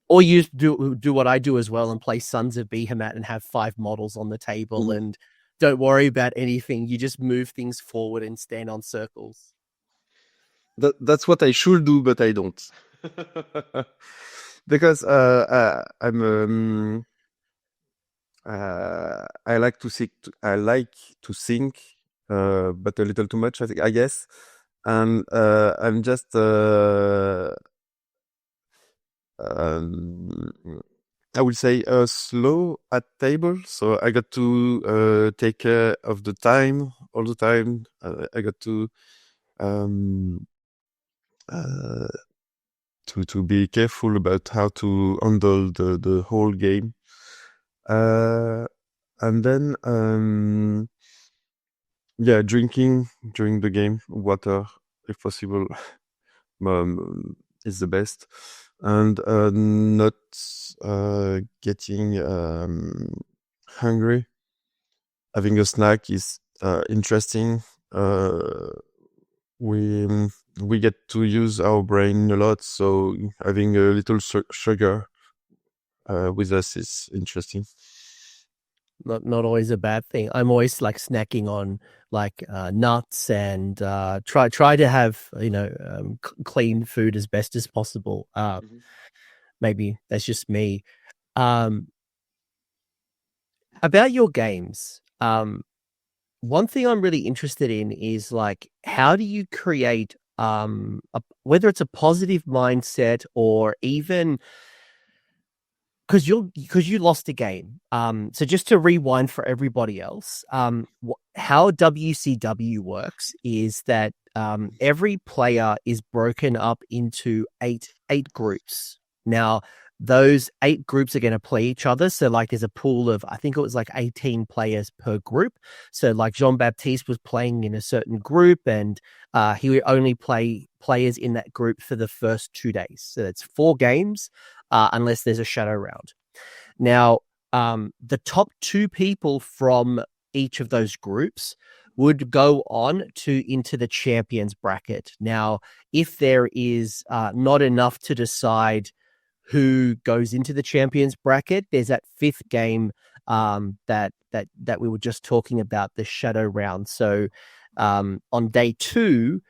Or you do what I do as well and play Sons of Behemoth and have 5 models on the table and don't worry about anything. You just move things forward and stand on circles. That's what I should do, but I don't. Because I'm I like to think, but a little too much, I guess. And I'm just I would say slow at table, so I got to take care of the time all the time. I got to be careful about how to handle the whole game, and then drinking during the game, water if possible, is the best, and not getting hungry. Having a snack is interesting. We get to use our brain a lot, so having a little sugar with us is interesting. Not always a bad thing. I'm always like snacking on like nuts and try to have clean food as best as possible. Maybe that's just me. About your games, one thing I'm really interested in is like, how do you create whether it's a positive mindset or even because you lost a game. So just to rewind for everybody else, how WCW works is that every player is broken up into eight groups. Now, those 8 groups are going to play each other. So like there's a pool of, I think it was like 18 players per group. So like Jean-Baptiste was playing in a certain group, and he would only play players in that group for the first 2 days. So that's 4 games. Unless there's a shadow round. Now, the top 2 people from each of those groups would go on into the champions bracket. Now, if there is not enough to decide who goes into the champions bracket, there's that 5th game that we were just talking about, the shadow round. So on day 2,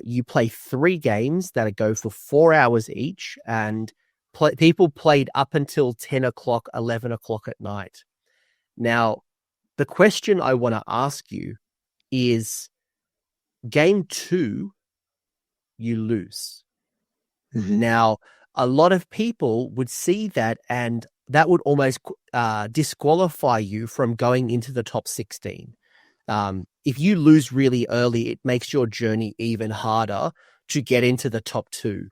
you play 3 games that go for 4 hours each, and people played up until 10 o'clock, 11 o'clock at night. Now, the question I want to ask you is, game 2, you lose. Now, a lot of people would see that, and that would almost disqualify you from going into the top 16. If you lose really early, it makes your journey even harder to get into the top 2.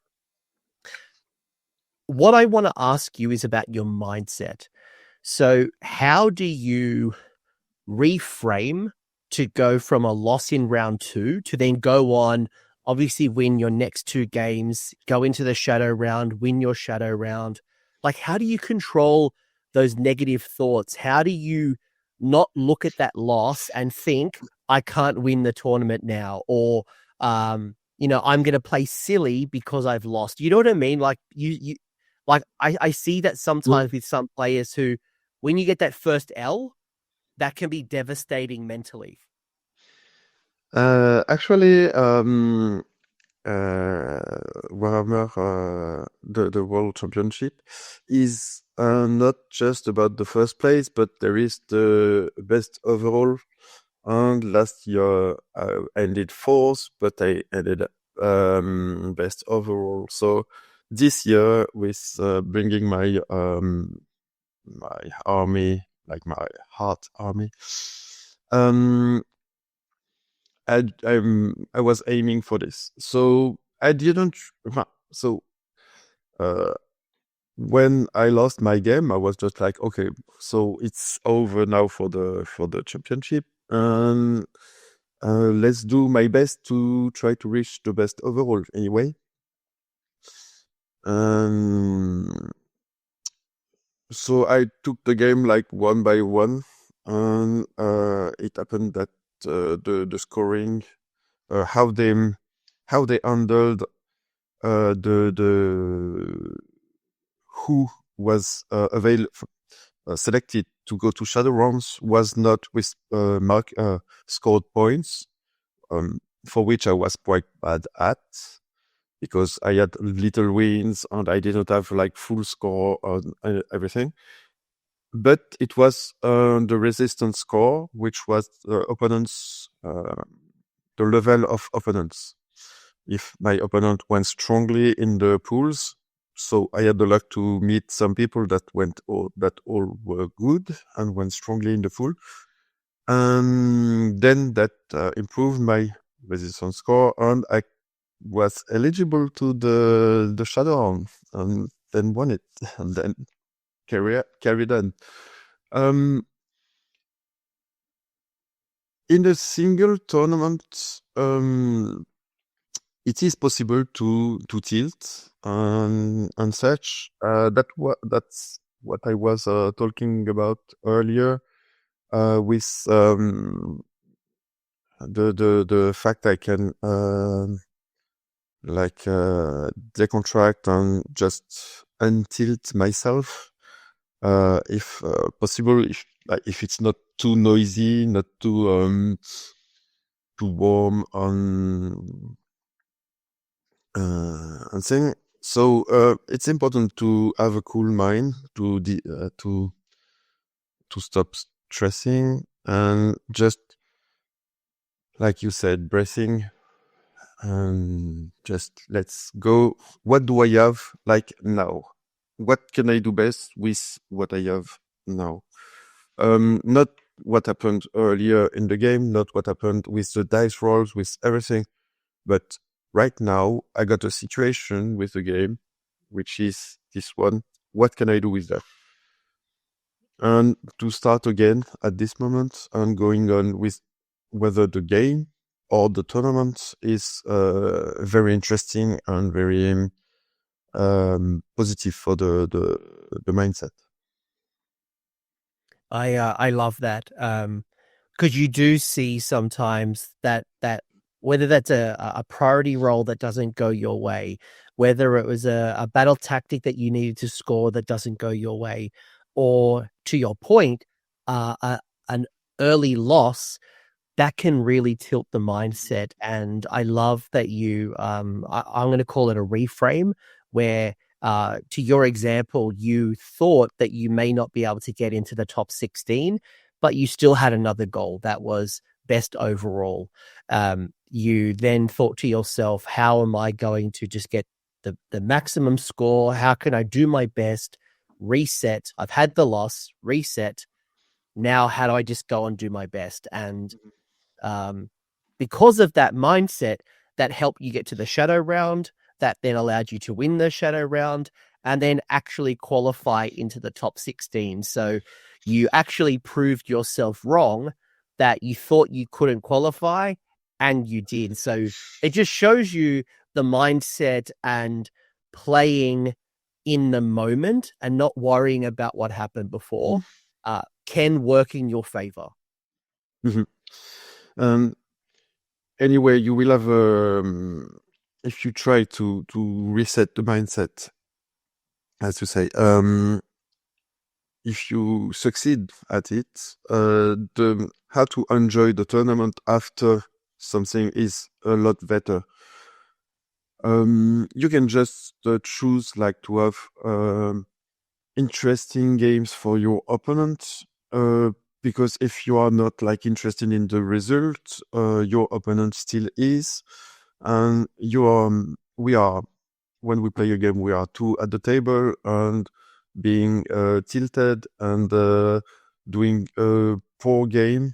What I want to ask you is about your mindset. So how do you reframe to go from a loss in round 2 to then go on, obviously win your next 2 games, go into the shadow round, win your shadow round? Like, how do you control those negative thoughts? How do you not look at that loss and think I can't win the tournament now, or I'm going to play silly because I've lost. You know what I mean? Like I see that sometimes with some players who, when you get that first L, that can be devastating mentally. Actually, Warhammer, the World Championship is not just about the first place, but there is the best overall. And last year I ended fourth, but I ended best overall. So this year, with bringing my army, like my heart army, I was aiming for this. So I didn't. So when I lost my game, I was just like, okay, so it's over now for the championship, and let's do my best to try to reach the best overall anyway. So I took the game like one by one, and it happened that the scoring, how they handled the who was selected to go to shadow rounds was not with scored points, for which I was quite bad at, because I had little wins and I didn't have like full score on everything. But it was the resistance score, which was the opponents, the level of opponents. If my opponent went strongly in the pools, so I had the luck to meet some people that all were good and went strongly in the pool, and then that improved my resistance score, and I was eligible to the shadow round, and then won it, and then carried on. In a single tournament, it is possible to tilt and such. That's what I was talking about earlier, with the fact I can decontract and just untilt myself, if possible, if it's not too noisy, not too warm and thing. So it's important to have a cool mind to stop stressing, and just like you said, breathing, and just let's go. What do I have like now? What can I do best with what I have now? Not what happened earlier in the game, not what happened with the dice rolls, with everything, but right now I got a situation with the game, which is this one. What can I do with that? And to start again at this moment and going on with whether the game or the tournament is very interesting and very positive for the mindset. I love that, because you do see sometimes that whether that's a priority roll that doesn't go your way, whether it was a battle tactic that you needed to score that doesn't go your way, or to your point, an early loss that can really tilt the mindset. And I love that you, I'm going to call it a reframe, where to your example, you thought that you may not be able to get into the top 16, but you still had another goal that was best overall. You then thought to yourself, how am I going to just get the maximum score? How can I do my best? Reset. I've had the loss, reset. Now, how do I just go and do my best? And because of that mindset, that helped you get to the shadow round, that then allowed you to win the shadow round, and then actually qualify into the top 16. So you actually proved yourself wrong, that you thought you couldn't qualify, and you did. So it just shows you the mindset and playing in the moment and not worrying about what happened before. can work in your favor. Anyway, you will have if you try to reset the mindset, as you say, if you succeed at it, how to enjoy the tournament after something is a lot better. You can just choose like to have interesting games for your opponent, because if you are not like interested in the result, your opponent still is, and we are, when we play a game, we are two at the table and being tilted and doing a poor game,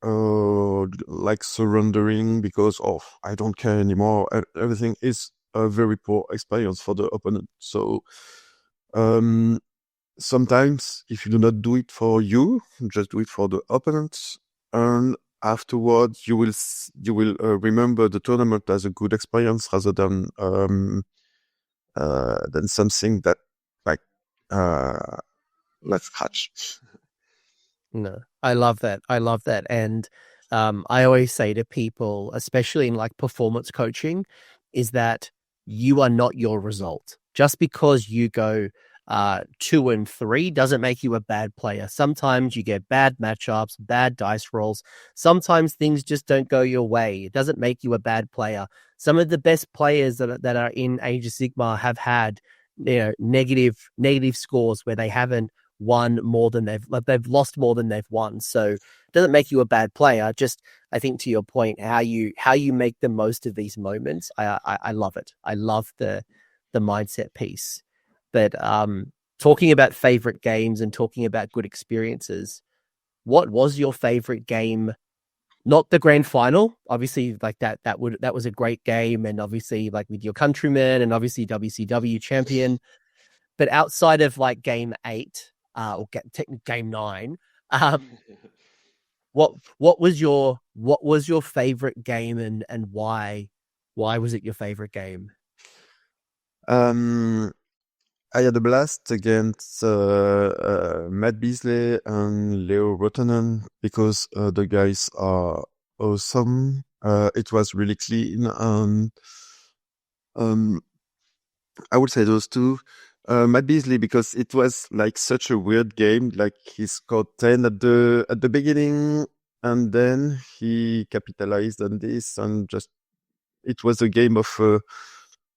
like surrendering because I don't care anymore. Everything is a very poor experience for the opponent. So sometimes if you do not do it for you, just do it for the opponent, and afterwards you will remember the tournament as a good experience rather than something that like let's scratch. No, I love that. And I always say to people, especially in like performance coaching, is that you are not your result. Just because you go 2 and 3 doesn't make you a bad player. Sometimes you get bad matchups, bad dice rolls. Sometimes things just don't go your way. It doesn't make you a bad player. Some of the best players that are in Age of Sigmar have had negative scores where they haven't won more than they've lost more than they've won. So it doesn't make you a bad player. Just, I think to your point, how you make the most of these moments. I love it. I love the mindset piece. But talking about favorite games and talking about good experiences, what was your favorite game? Not the grand final, obviously, like that was a great game, and obviously like with your countrymen and obviously WCW champion. But outside of like game 8, or game 9, what was your favorite game, and why was it your favorite game? I had a blast against Matt Beasley and Leo Rotanen because the guys are awesome. It was really clean, and I would say those two. Matt Beasley, because it was like such a weird game. Like he scored 10 at the beginning, and then he capitalized on this, and just it was a game of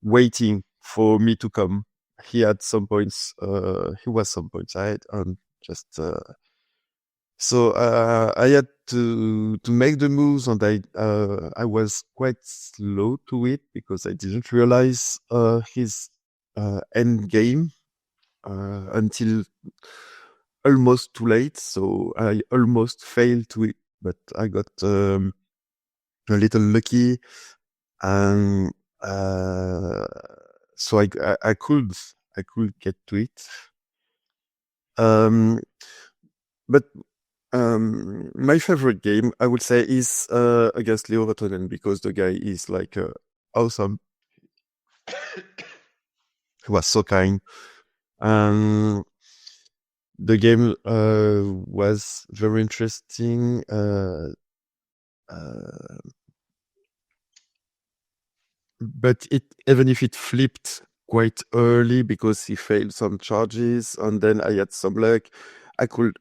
waiting for me to come. He was some points ahead, and just so I had to make the moves, and I was quite slow to it because I didn't realize his end game until almost too late. So I almost failed to it, but I got a little lucky, and so I could get to it. But my favorite game, I would say, is against Leo Rotonen, because the guy is like awesome. He was so kind. The game was very interesting. But even if it flipped quite early because he failed some charges, and then I had some luck, I could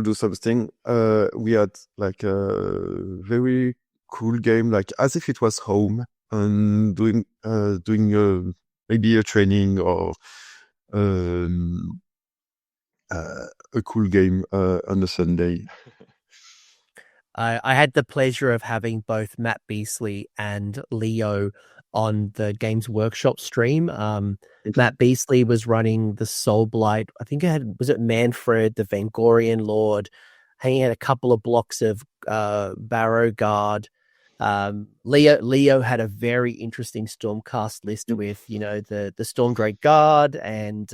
do something. We had like a very cool game, like as if it was home, and doing maybe a training or a cool game on a Sunday. I had the pleasure of having both Matt Beasley and Leo on the Games Workshop stream. Matt Beasley was running the Soul Blight. I think was it Manfred, the Vangorian Lord. He had a couple of blocks of Barrow Guard. Leo had a very interesting Stormcast list with, the Stormdrake Guard and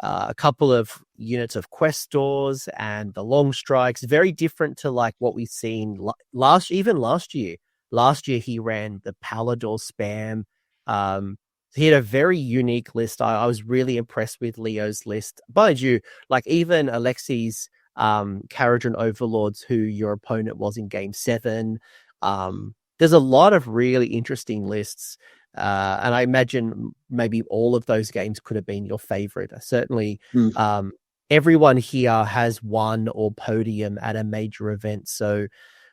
a couple of units of Questors and the Long Strikes. Very different to like what we've seen last year. Last year he ran the Palador spam. He had a very unique list. I was really impressed with Leo's list. Mind you, like even Alexi's Kharadron Overlords, who your opponent was in Game 7. There's a lot of really interesting lists. And I imagine maybe all of those games could have been your favorite. Certainly, everyone here has won or podium at a major event. So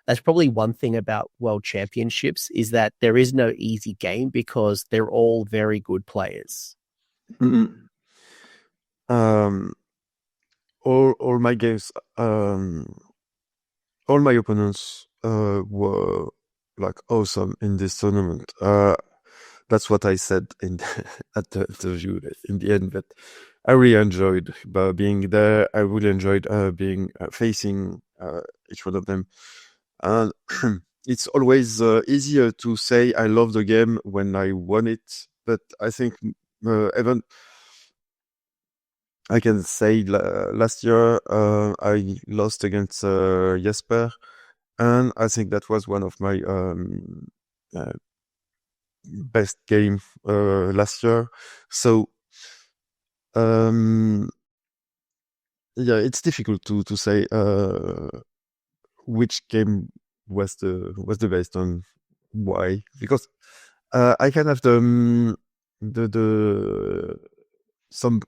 that's probably one thing about World Championships is that there is no easy game because they're all very good players. Mm-hmm. All my games, all my opponents were like awesome in this tournament. That's what I said in at the interview in the end. But I really enjoyed being there. I really enjoyed being facing each one of them. And it's always easier to say I love the game when I won it. But I think even I can say last year I lost against Jesper, and I think that was one of my best game last year. So yeah, it's difficult to say which game was the best and why, because I can have the some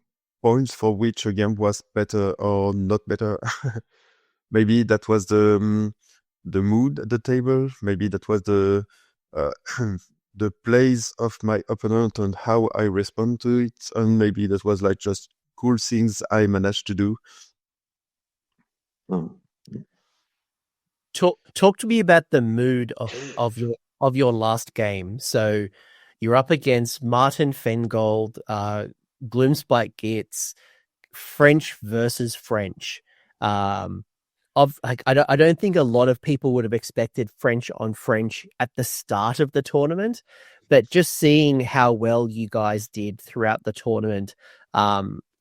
points for which a game was better or not better. Maybe that was the mood at the table. Maybe that was the the plays of my opponent and how I respond to it. And maybe that was like just cool things I managed to do. Talk to me about the mood of your last game. So you're up against Martin Fengold, Gloomspike Gitz, French versus French. I don't think a lot of people would have expected French on French at the start of the tournament, but just seeing how well you guys did throughout the tournament,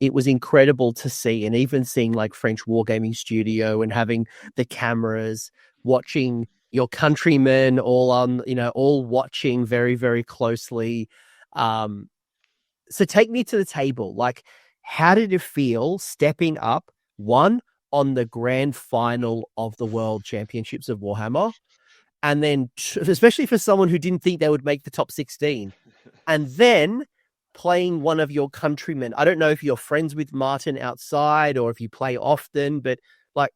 it was incredible to see. And even seeing like French Wargaming Studio and having the cameras, watching your countrymen all on, all watching very, very closely. So take me to the table. Like, how did it feel stepping up, one, on the grand final of the World Championships of Warhammer, and then especially for someone who didn't think they would make the top 16, and then playing one of your countrymen? I don't know if you're friends with Martin outside or if you play often, but like,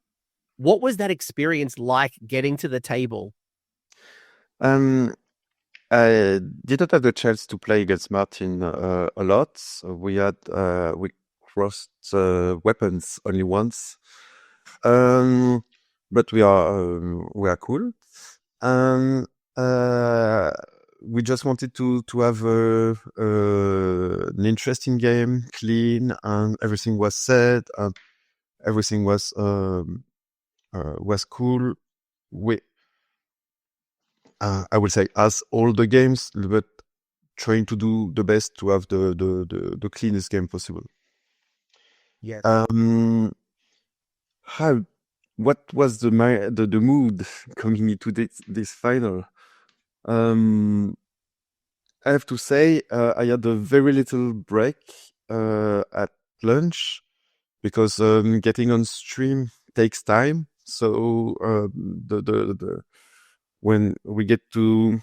what was that experience like getting to the table? I didn't have the chance to play against Martin a lot. So we crossed weapons only once. But we are cool. We just wanted to have an interesting game, clean, and everything was said, and everything was cool. I would say as all the games, but trying to do the best to have the cleanest game possible. Yeah. What was the mood coming into this final? I have to say I had a very little break at lunch because getting on stream takes time. So when we get to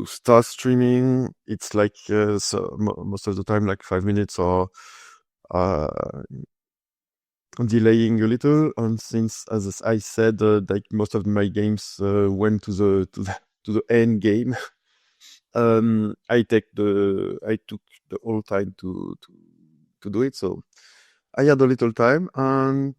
start streaming, it's like so most of the time like 5 minutes or delaying a little. And since, as I said, like most of my games went to the end game, I took the whole time to do it. So I had a little time, and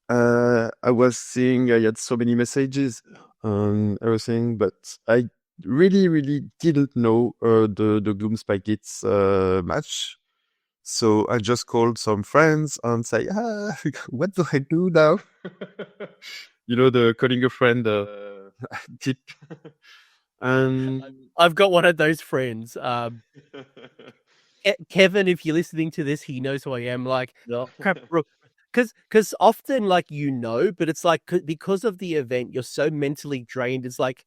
I was seeing I had so many messages and everything, but I really didn't know the Gloomspike Gitz match. So I just called some friends and say, what do I do now? The calling a friend tip. And I've got one of those friends. Kevin, if you're listening to this, he knows who I am. Like, crap, because often, like, but it's like because of the event, you're so mentally drained. It's like,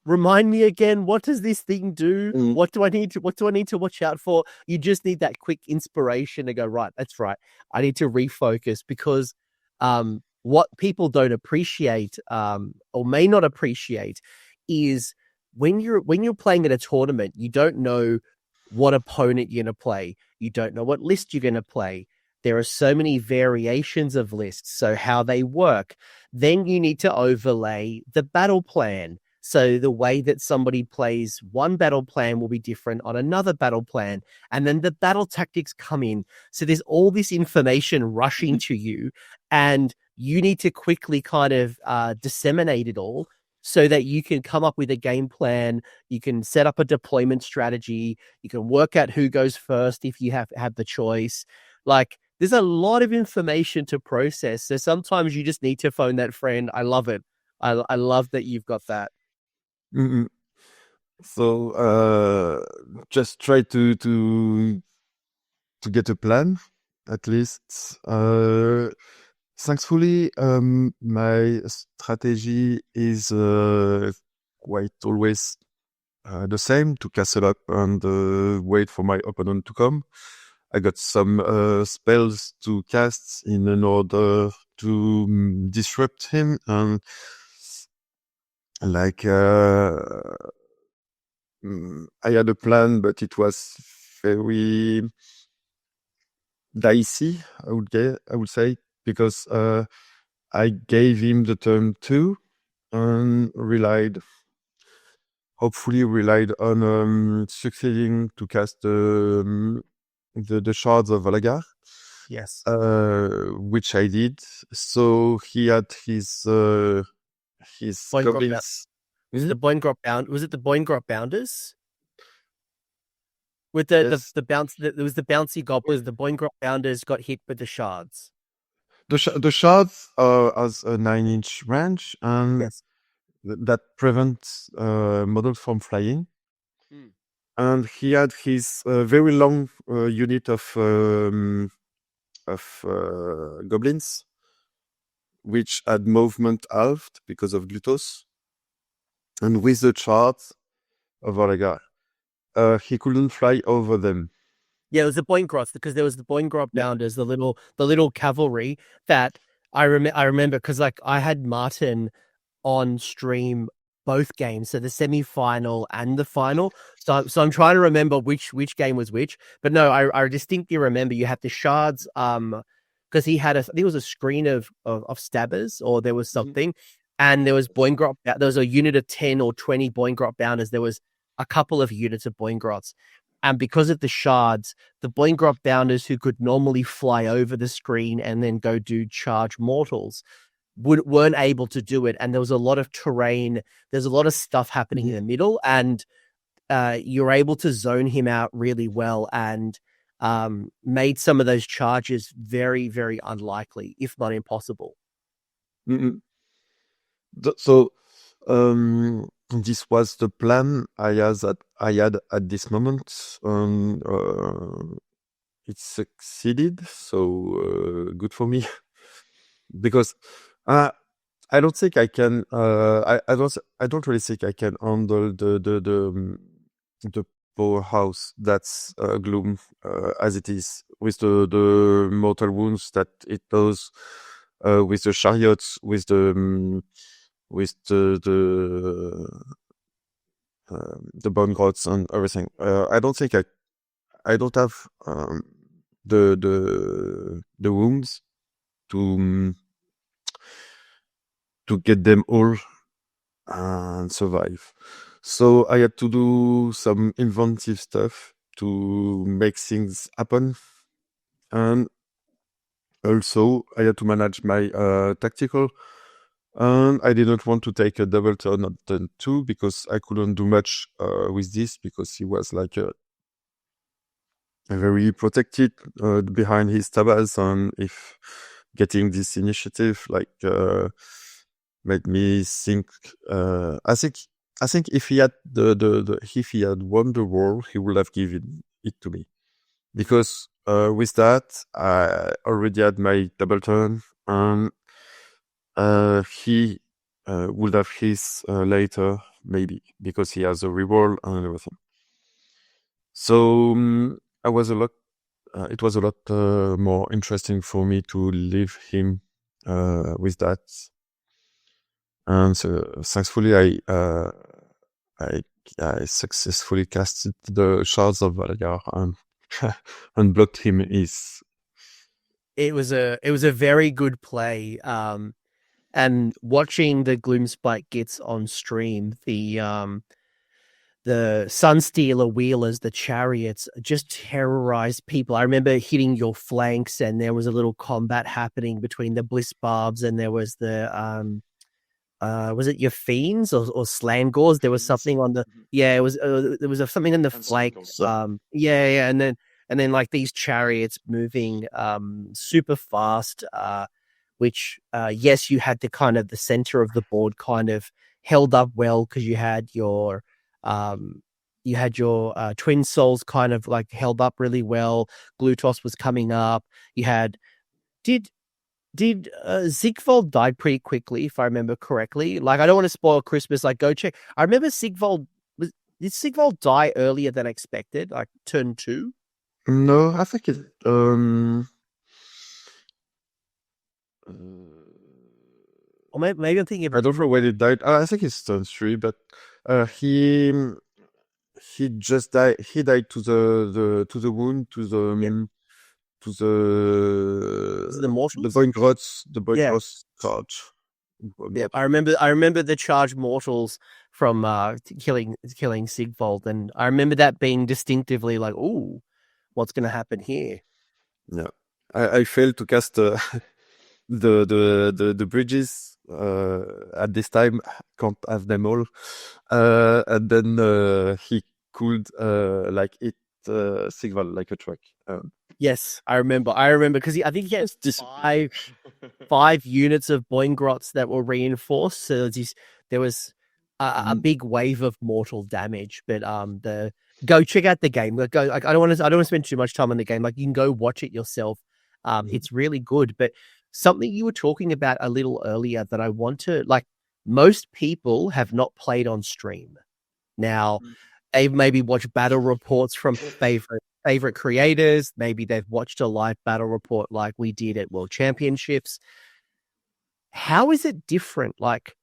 remind me again, what does this thing do? Mm. What do I need to watch out for? You just need that quick inspiration to go, right, that's right. I need to refocus, because what people don't appreciate or may not appreciate is when you're playing at a tournament, you don't know what opponent you're going to play. You don't know what list you're going to play. There are so many variations of lists, so how they work. Then you need to overlay the battle plan. So the way that somebody plays one battle plan will be different on another battle plan. And then the battle tactics come in. So there's all this information rushing to you, and you need to quickly kind of disseminate it all so that you can come up with a game plan. You can set up a deployment strategy. You can work out who goes first if you have the choice. Like, there's a lot of information to process. So sometimes you just need to phone that friend. I love it. I love that you've got that. Mm-mm. So just try to get a plan, at least. Thankfully, my strategy is quite always the same: to castle up and wait for my opponent to come. I got some spells to cast in order to disrupt him, and like I had a plan, but it was very dicey, I would say, because I gave him the turn 2 and hopefully relied on succeeding to cast the shards of Valagar. Yes. Which I did. So he had his goblins. Was it the Boingrop Bounders? With the bounce, there was the bouncy goblins. The Boingrop Bounders got hit with the shards. The shards has a 9-inch range, and Yes. that prevents models from flying. And he had his very long unit of goblins, which had movement halved because of Glutos. And with the charts of Valagar, he couldn't fly over them. Yeah, it was the Boingrots, because there was the Boingrop Bounders, the little cavalry that I remember, because like I had Martin on stream both games, so the semi-final and the final. So I'm trying to remember which game was which. But no, I distinctly remember you had the shards, because he had there was a screen of stabbers, or there was something, and there was Boingrop. There was a unit of 10 or 20 Boingrop Bounders. There was a couple of units of Boingrots. And because of the shards, the Boingrop Bounders, who could normally fly over the screen and then go do charge mortals, weren't able to do it. And there was a lot of terrain. There's a lot of stuff happening in the middle, and you're able to zone him out really well, and made some of those charges very, very unlikely, if not impossible. So this was the plan I had at this moment, and it succeeded. So good for me, because I don't think I can. I don't really think I can handle the powerhouse that's Gloom as it is, with the mortal wounds that it does, with the chariots, with the bone grots and everything. I don't think I don't have the wounds to get them all and survive. So I had to do some inventive stuff to make things happen, and also I had to manage my tactical. And I didn't want to take a double turn on turn 2, because I couldn't do much with this, because he was like very protected behind his tabas, and if getting this initiative made me think. I think if he had if he had won the war, he would have given it to me, because with that I already had my double turn, and he would have his later, maybe, because he has a reroll and everything. So I was a lot. It was a lot more interesting for me to leave him with that. And so, thankfully, I successfully casted the Shards of Valgar and and blocked him. It was a very good play. And watching the Gloomspite Gits on stream, the Sunstealer Wheelers, the chariots, just terrorized people. I remember hitting your flanks, and there was a little combat happening between the Bliss Barbs, and there was the was it your Fiends or Slangors? There was something on the it was there was something on the flank. Yeah, and then like these chariots moving super fast. Which yes, you had the kind of the center of the board kind of held up well because you had your Twin Souls kind of like held up really well. Glutos was coming up. You had did Sigvold died pretty quickly, if I remember correctly. Like, I don't want to spoil Christmas. Like, go check. I remember did Sigvold die earlier than expected? Like turn 2? No, I think it. Or maybe I'm thinking of. I don't know when it died. I think it's turn 3, but he just died. He died to the wound, to the Mortals? The Boygrots charge. Yeah, I remember the charged mortals from killing Sigvold, and I remember that being distinctively like, ooh, what's going to happen here? Yeah, I failed to cast the bridges at this time. Can't have them all, and then he could like hit Sigval like a truck. Yes, I remember because I think he has five units of Boingrots that were reinforced. So there was a big wave of mortal damage. But go check out the game. I don't want to spend too much time on the game. Like, you can go watch it yourself. It's really good. But something you were talking about a little earlier that I want to, like, most people have not played on stream. Now, they've maybe watched battle reports from favorite creators. Maybe they've watched a live battle report like we did at World Championships. How is it different? Like,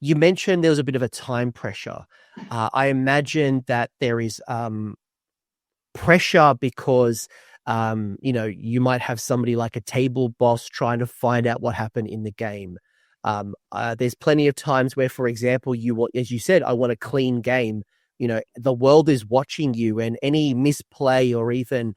you mentioned there was a bit of a time pressure. I imagine that there is pressure because you might have somebody like a table boss trying to find out what happened in the game. There's plenty of times where, for example, as you said, I want a clean game. The world is watching you, and any misplay or even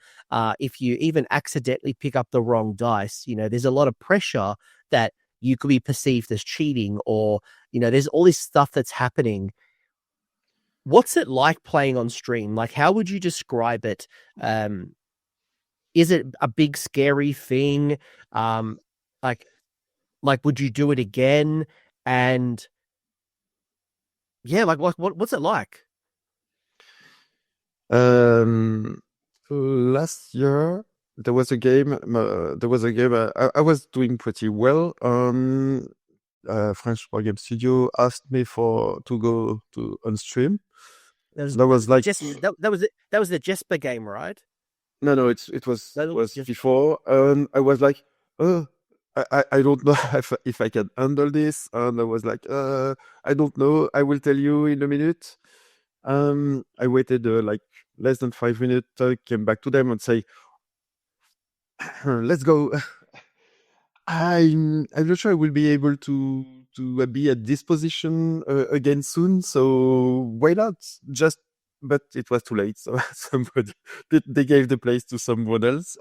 if you even accidentally pick up the wrong dice, there's a lot of pressure that you could be perceived as cheating, or, there's all this stuff that's happening. What's it like playing on stream? Like, how would you describe it? Is it a big, scary thing? Like, would you do it again? And yeah, like, what's it like? Last year there was a game. I was doing pretty well. French War Game Studio asked me to go on stream. That was like that was the Jesper game, right? No, it was before. I was like, oh, I don't know if I can handle this, and I was like, I don't know. I will tell you in a minute. I waited like less than 5 minutes. Came back to them and say, "Let's go." I'm not sure I will be able to be at this position again soon. So why not? But it was too late. So they gave the place to someone else.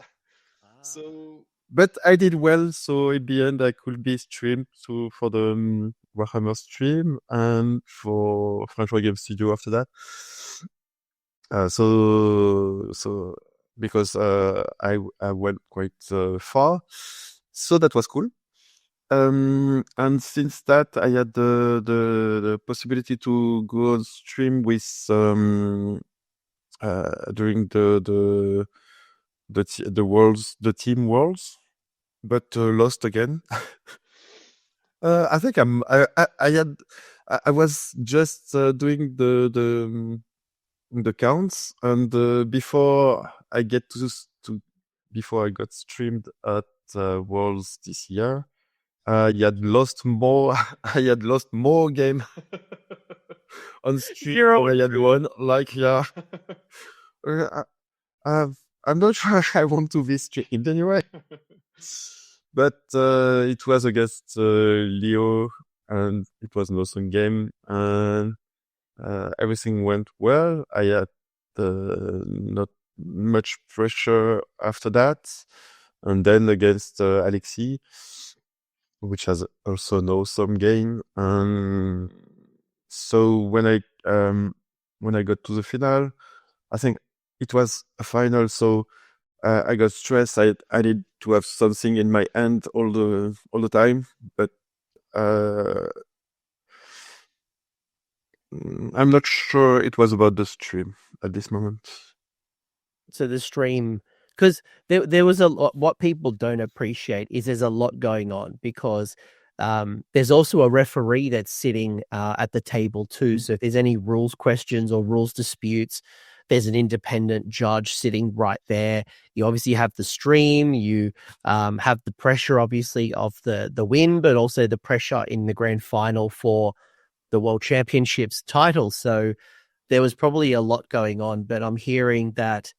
So, but I did well. So in the end, I could be streamed for the Warhammer stream and for French War Game Studio after that. So because I went quite far, so that was cool. And since that, I had the possibility to go on stream with during the team worlds, but lost again. I think I was just doing the counts, and before I get before I got streamed at Worlds this year, I had lost more. I had lost more game on stream than I had won. Like, yeah, uh, I'm not sure I want to be streamed anyway. But it was against Leo, and it was an awesome game, and everything went well. I had not much pressure after that, and then against Alexi, which has also an awesome game. So when I got to the final, I think it was a final, so I got stressed. I need to have something in my hand all the time, but I'm not sure it was about the stream at this moment. So the stream, because there was a lot. What people don't appreciate is there's a lot going on, because there's also a referee that's sitting at the table too. So if there's any rules questions or rules disputes, there's an independent judge sitting right there. You obviously have the stream. You have the pressure, obviously, of the win, but also the pressure in the grand final for the World Championships title. So there was probably a lot going on, but I'm hearing that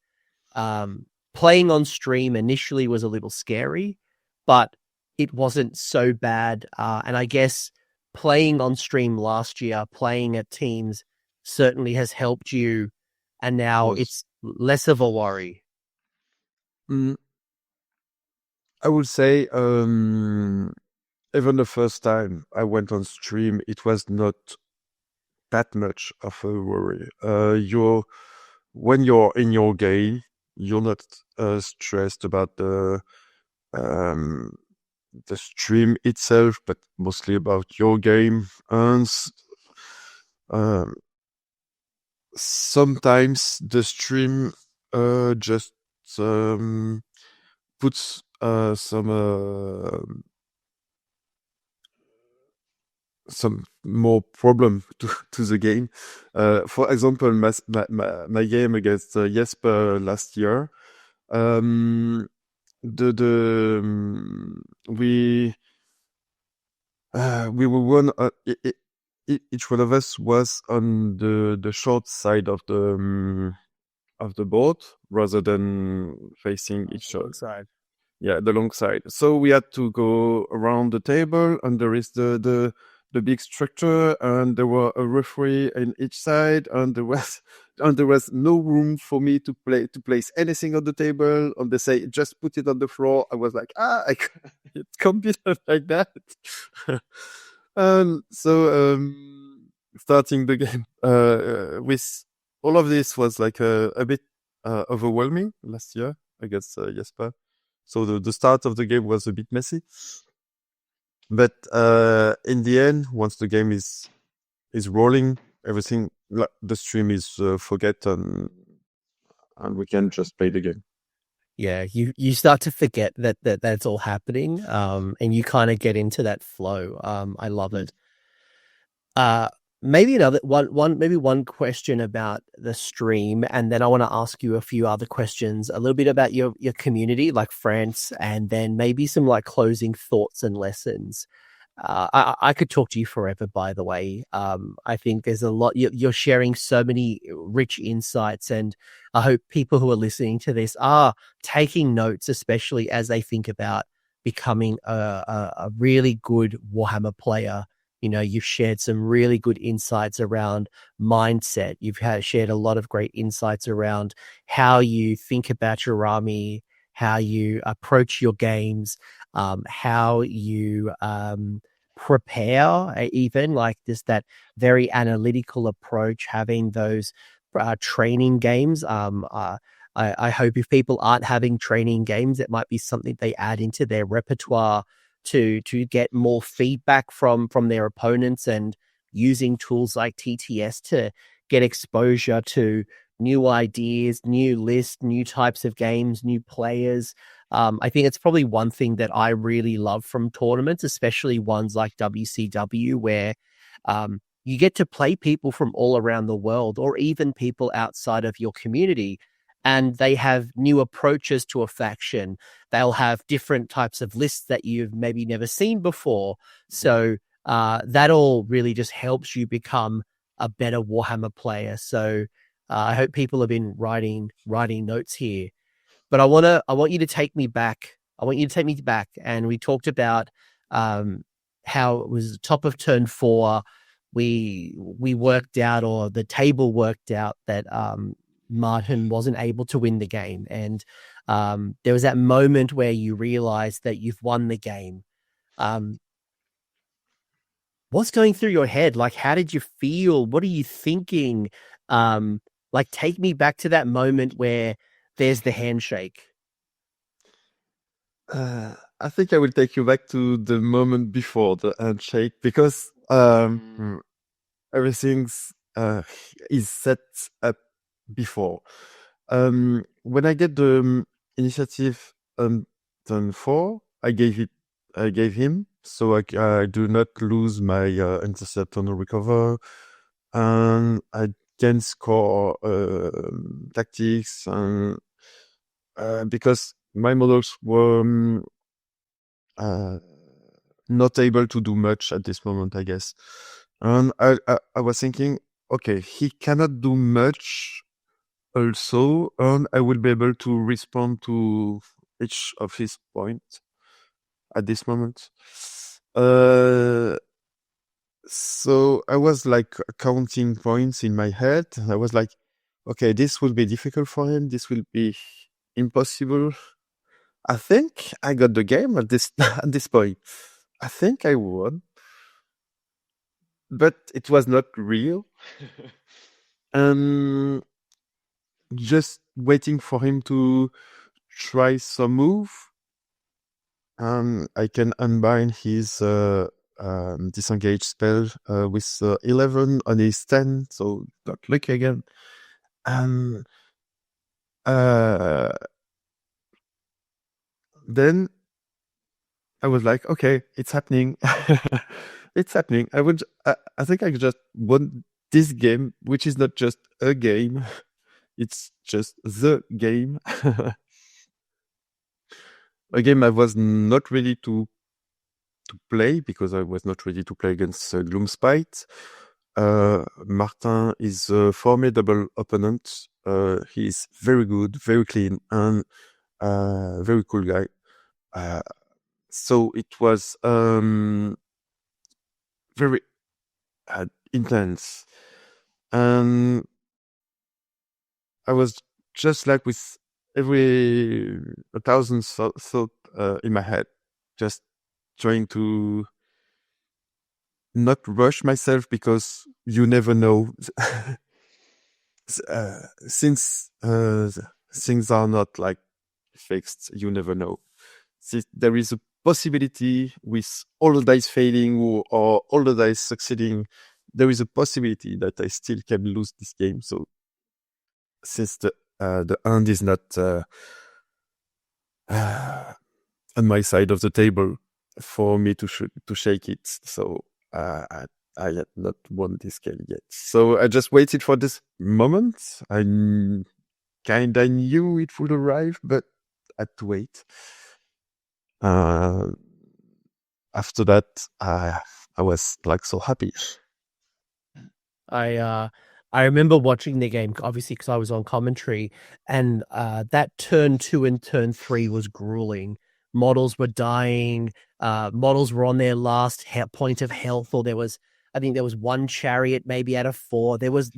playing on stream initially was a little scary, but it wasn't so bad. And I guess playing on stream last year, playing at teams, certainly has helped you, and now it's less of a worry. I would say even the first time I went on stream, it was not that much of a worry. When you're in your game, you're not stressed about the stream itself, but mostly about your game. And sometimes the stream just puts some more problem to the game. For example, my game against Jesper last year, we were one. Each one of us was on the short side of the board rather than facing each other. Side. Yeah, the long side. So we had to go around the table, and there is the big structure, and there were a referee in each side, and there was no room for me to place anything on the table. And they say, just put it on the floor. I was like, it can't be like that. And so starting the game with all of this was like a bit overwhelming last year against Jesper. So the start of the game was a bit messy. But in the end, once the game is rolling, everything, the stream is forgotten, and we can just play the game. Yeah, you start to forget that's all happening, and you kind of get into that flow. I love it. Maybe one question about the stream, and then I want to ask you a few other questions, a little bit about your community, like France, and then maybe some like closing thoughts and lessons. I could talk to you forever, by the way. I think there's a lot, you're sharing so many rich insights, and I hope people who are listening to this are taking notes, especially as they think about becoming a really good Warhammer player. You know, you've shared some really good insights around mindset. You've shared a lot of great insights around how you think about your army, how you approach your games, how you prepare, even like this, that very analytical approach, having those training games. I hope if people aren't having training games, it might be something they add into their repertoire to get more feedback from their opponents, and using tools like TTS to get exposure to new ideas, new lists, new types of games, new players. I think it's probably one thing that I really love from tournaments, especially ones like WCW, where you get to play people from all around the world, or even people outside of your community, and they have new approaches to a faction. They'll have different types of lists that you've maybe never seen before. So that all really just helps you become a better Warhammer player. So I hope people have been writing notes here. But I want you to take me back. I want you to take me back. And we talked about how it was top of turn 4. We worked out, or the table worked out, that Martin wasn't able to win the game. And there was that moment where you realized that you've won the game. What's going through your head? Like, how did you feel? What are you thinking? Like, take me back to that moment where there's the handshake. I think I will take you back to the moment before the handshake, because everything's is set up before. When I get the initiative on turn 4, I gave him, so I do not lose my intercept on the recover, and I can score tactics, and because my models were not able to do much at this moment, I guess. And I was thinking, okay, he cannot do much also, and I will be able to respond to each of his points at this moment. So I was like counting points in my head. I was like, okay, this will be difficult for him. This will be impossible. I think I got the game at this at this point. I think I won, but it was not real. Just waiting for him to try some move, I can unbind his disengage spell with 11 on his 10, so not lucky again. Then I was like, okay, it's happening. It's happening. I think I just won this game, which is not just a game. It's just the game. A game I was not ready to play, because I was not ready to play against Gloomspite. Martin is a formidable opponent. He is very good, very clean, and very cool guy. So it was very intense. And I was just like with every 1,000 thought in my head, just trying to not rush myself, because you never know. Since things are not like fixed, you never know. There is a possibility, with all the dice failing or all the dice succeeding, there is a possibility that I still can lose this game. So since the hand is not on my side of the table for me to shake it, so I had not won this game yet. So I just waited for this moment. I kinda knew it would arrive, but I had to wait. After that, I was like so happy. I remember watching the game, obviously, because I was on commentary, and that turn 2 and turn 3 was grueling. Models were dying. Models were on their last point of health, or I think there was one chariot maybe out of 4. There was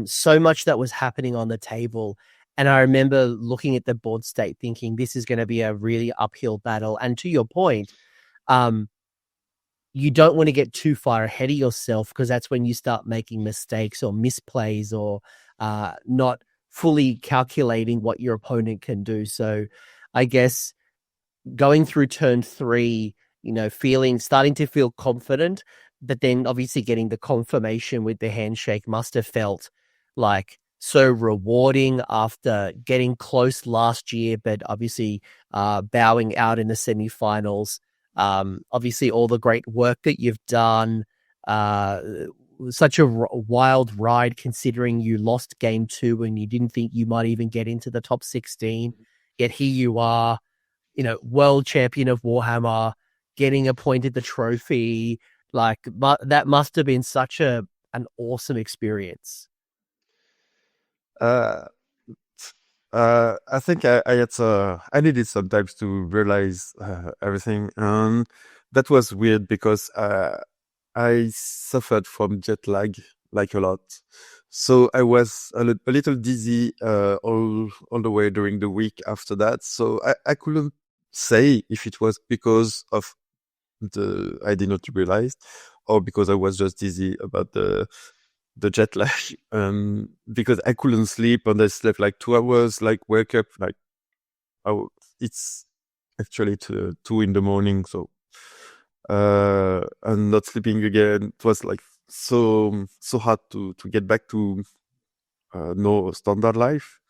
so much that was happening on the table. And I remember looking at the board state thinking, this is going to be a really uphill battle. And to your point, you don't want to get too far ahead of yourself, because that's when you start making mistakes or misplays, or not fully calculating what your opponent can do. So I guess going through turn 3, starting to feel confident, but then obviously getting the confirmation with the handshake must have felt like so rewarding after getting close last year, but obviously bowing out in the semifinals. Obviously, all the great work that you've done. Such a wild ride, considering you lost game 2 and you didn't think you might even get into the top 16. Yet here you are, world champion of Warhammer, getting appointed the trophy. Like, that must have been such an awesome experience. I think I needed sometimes to realize everything, and that was weird because I suffered from jet lag like a lot, so I was a little dizzy all the way during the week after that. So I couldn't say if it was because of I did not realize, or because I was just dizzy about the jet lag, because I couldn't sleep and I slept like 2 hours, like wake up, like, it's actually 2 in the morning. So, and not sleeping again. It was like so hard to get back to, no standard life.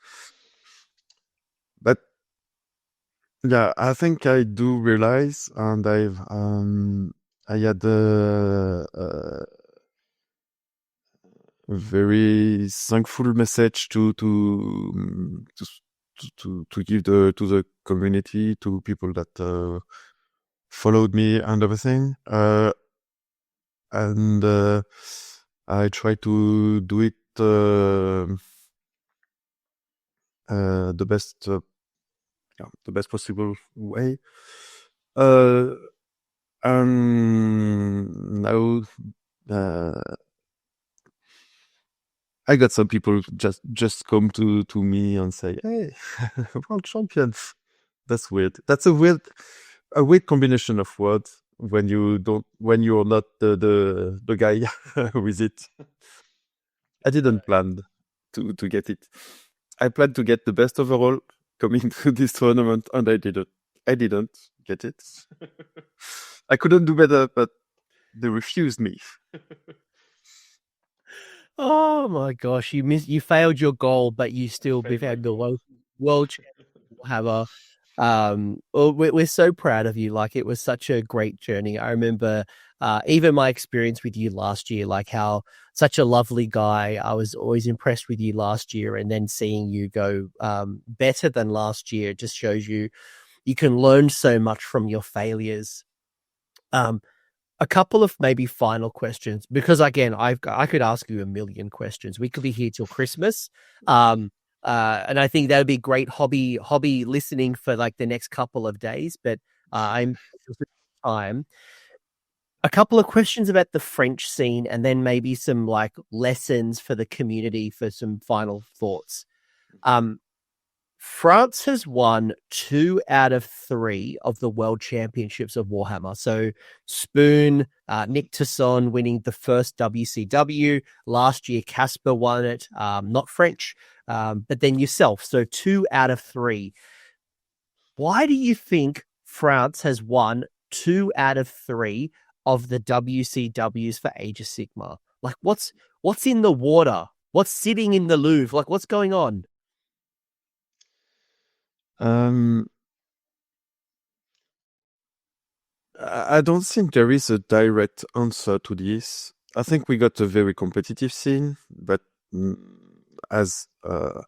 But yeah, I think I do realize, and I had a very thankful message to give to the community, to people that followed me and everything. And I try to do it the best possible way. And now I got some people just come to me and say, "Hey, world champions." That's weird. That's a weird combination of words when you're not the guy with it. I didn't plan to get it. I planned to get the best overall coming to this tournament, and I didn't get it. I couldn't do better, but they refused me. Oh my gosh, you failed your goal, but you still became the world champion. Well, we're so proud of you. Like, it was such a great journey. I remember even my experience with you last year, like how such a lovely guy. I was always impressed with you last year, and then seeing you go better than last year just shows you can learn so much from your failures. A couple of maybe final questions, because again, I could ask you a million questions. We could be here till Christmas. And I think that would be great hobby listening for like the next couple of days, but I'm time. A couple of questions about the French scene, and then maybe some like lessons for the community for some final thoughts. France has won 2 out of 3 of the World Championships of Warhammer. So Spoon, Nick Tasson winning the first WCW. Last year, Casper won it. Not French, but then yourself. So 2 out of 3. Why do you think France has won 2 out of 3 of the WCWs for Age of Sigmar? Like, what's in the water? What's sitting in the Louvre? Like, what's going on? I don't think there is a direct answer to this. I think we got a very competitive scene, but as I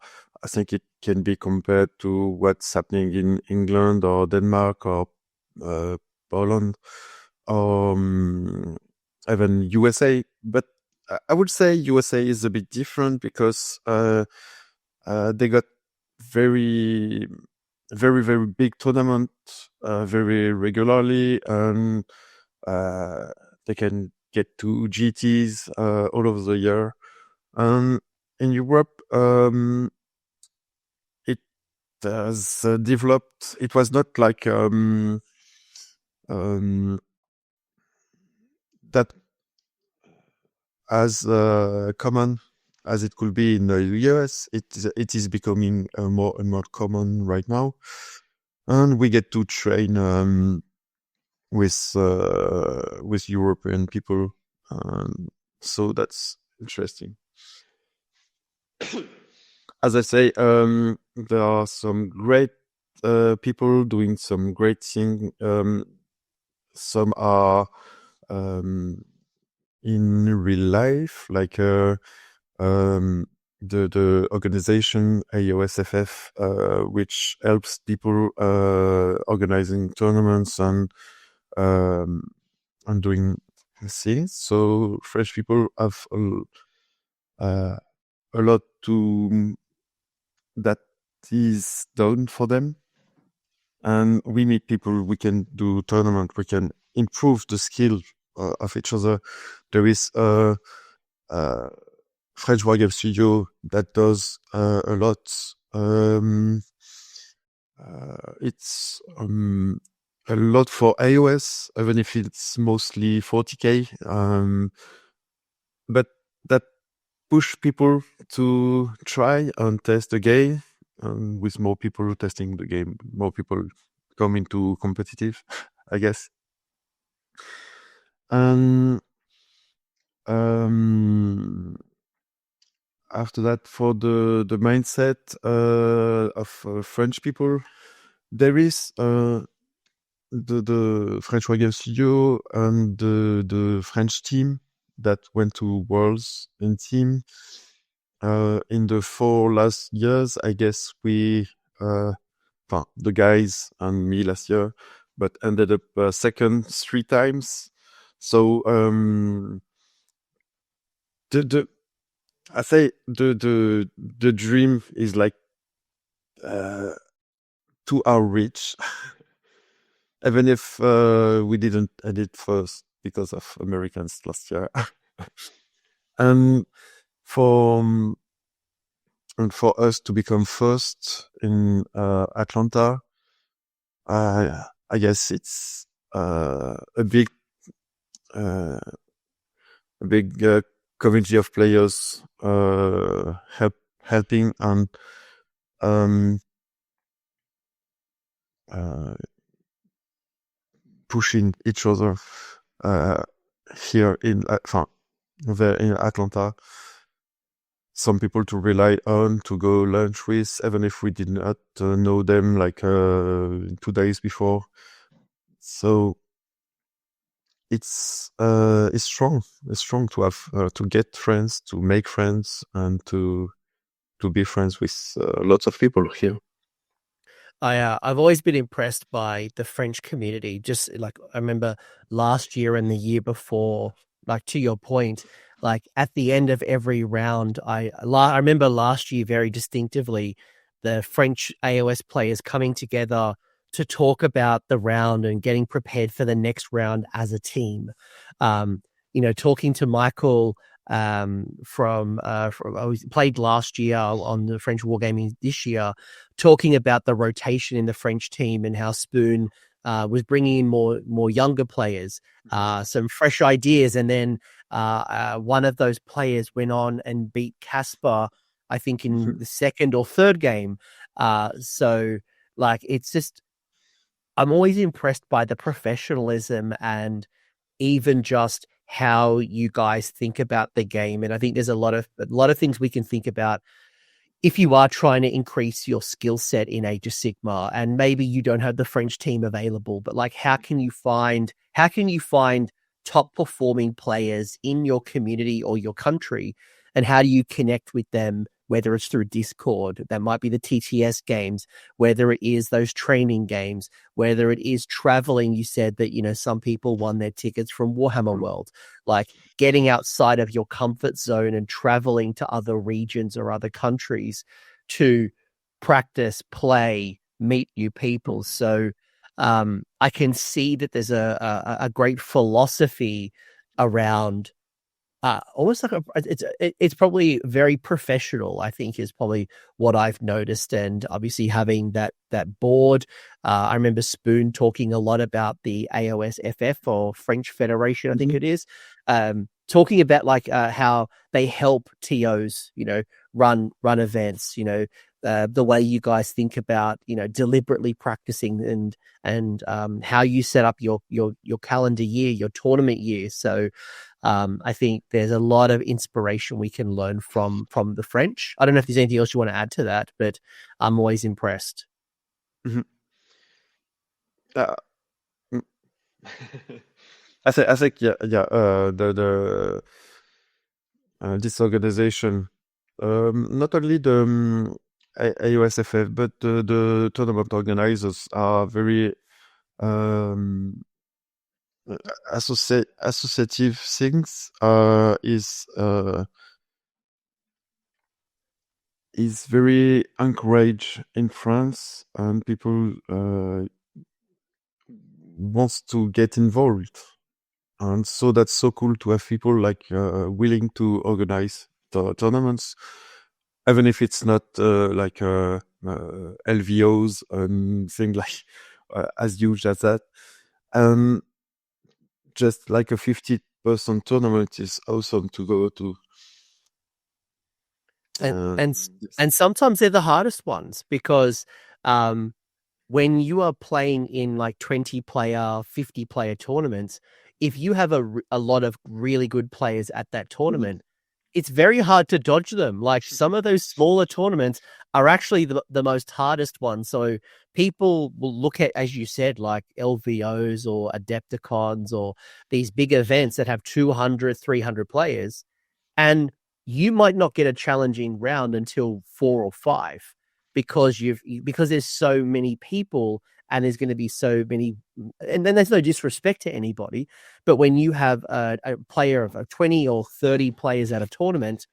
think it can be compared to what's happening in England or Denmark or Poland or even USA. But I would say USA is a bit different because they got very, very, very big tournament very regularly, and they can get to GTs all over the year. And in Europe, it has developed. It was not like that as common as it could be in the US. It is becoming more and more common right now, and we get to train with European people, so that's interesting. as I say, there are some great people doing some great things. Some are in real life, like the organization AOSFF, which helps people organizing tournaments and doing things. So French people have a lot to that is done for them, and we meet people. We can do tournament. We can improve the skill of each other. There is a French wargame studio that does a lot. It's a lot for AOS, even if it's mostly 40k. But that push people to try and test the game. With more people testing the game, more people come into competitive, I guess. And after that, for the mindset of French people, there is the French Wargame Studio and the French team that went to Worlds in team. In the 4 last years, I guess we, the guys and me last year, but ended up second 3 times. So I say the dream is like to our reach, even if we didn't edit first because of Americans last year. And for us to become first in Atlanta, I guess it's a big community of players helping and pushing each other here in there in Atlanta. Some people to rely on, to go lunch with, even if we did not know them like 2 days before. So it's strong. It's strong to have to get friends, to make friends, and to be friends with lots of people here. I've always been impressed by the French community. Just like I remember last year and the year before, like to your point, like at the end of every round, I remember last year very distinctively, the French AOS players coming together to talk about the round and getting prepared for the next round as a team. Talking to Michael from played last year on the French Wargaming this year, talking about the rotation in the French team and how Spoon was bringing in more younger players, some fresh ideas, and then one of those players went on and beat Casper, I think in the second or third game. So like it's just, I'm always impressed by the professionalism and even just how you guys think about the game. And I think there's a lot of things we can think about if you are trying to increase your skill set in Age of Sigmar, and maybe you don't have the French team available, but like how can you find top performing players in your community or your country, and how do you connect with them, whether it's through Discord, that might be the TTS games, whether it is those training games, whether it is traveling. You said that, some people won their tickets from Warhammer World, like getting outside of your comfort zone and traveling to other regions or other countries to practice, play, meet new people. So I can see that there's a great philosophy around almost like it's probably very professional, I think, is probably what I've noticed. And obviously having that board, I remember Spoon talking a lot about the AOSFF or French Federation, I think it is, talking about like how they help TOs, run events, the way you guys think about, deliberately practicing and how you set up your calendar year, your tournament year. So I think there's a lot of inspiration we can learn from the French. I don't know if there's anything else you want to add to that, but I'm always impressed. Mm-hmm. I think the this organization, not only the AOSFF, but the tournament organizers are very associative things. Is very encouraged in France, and people wants to get involved. And so that's so cool to have people like willing to organize the tournaments, even if it's not like LVOs and things like as huge as that. Just like a 50-person tournament is awesome to go to. And sometimes they're the hardest ones because when you are playing in like 20-player, 50-player tournaments, if you have a lot of really good players at that tournament, it's very hard to dodge them. Like some of those smaller tournaments are actually the most hardest ones. So people will look at, as you said, like LVOs or Adepticons or these big events that have 200, 300 players, and you might not get a challenging round until 4 or 5 because there's so many people and there's going to be so many, and then there's no disrespect to anybody, but when you have a player of 20 or 30 players at a tournament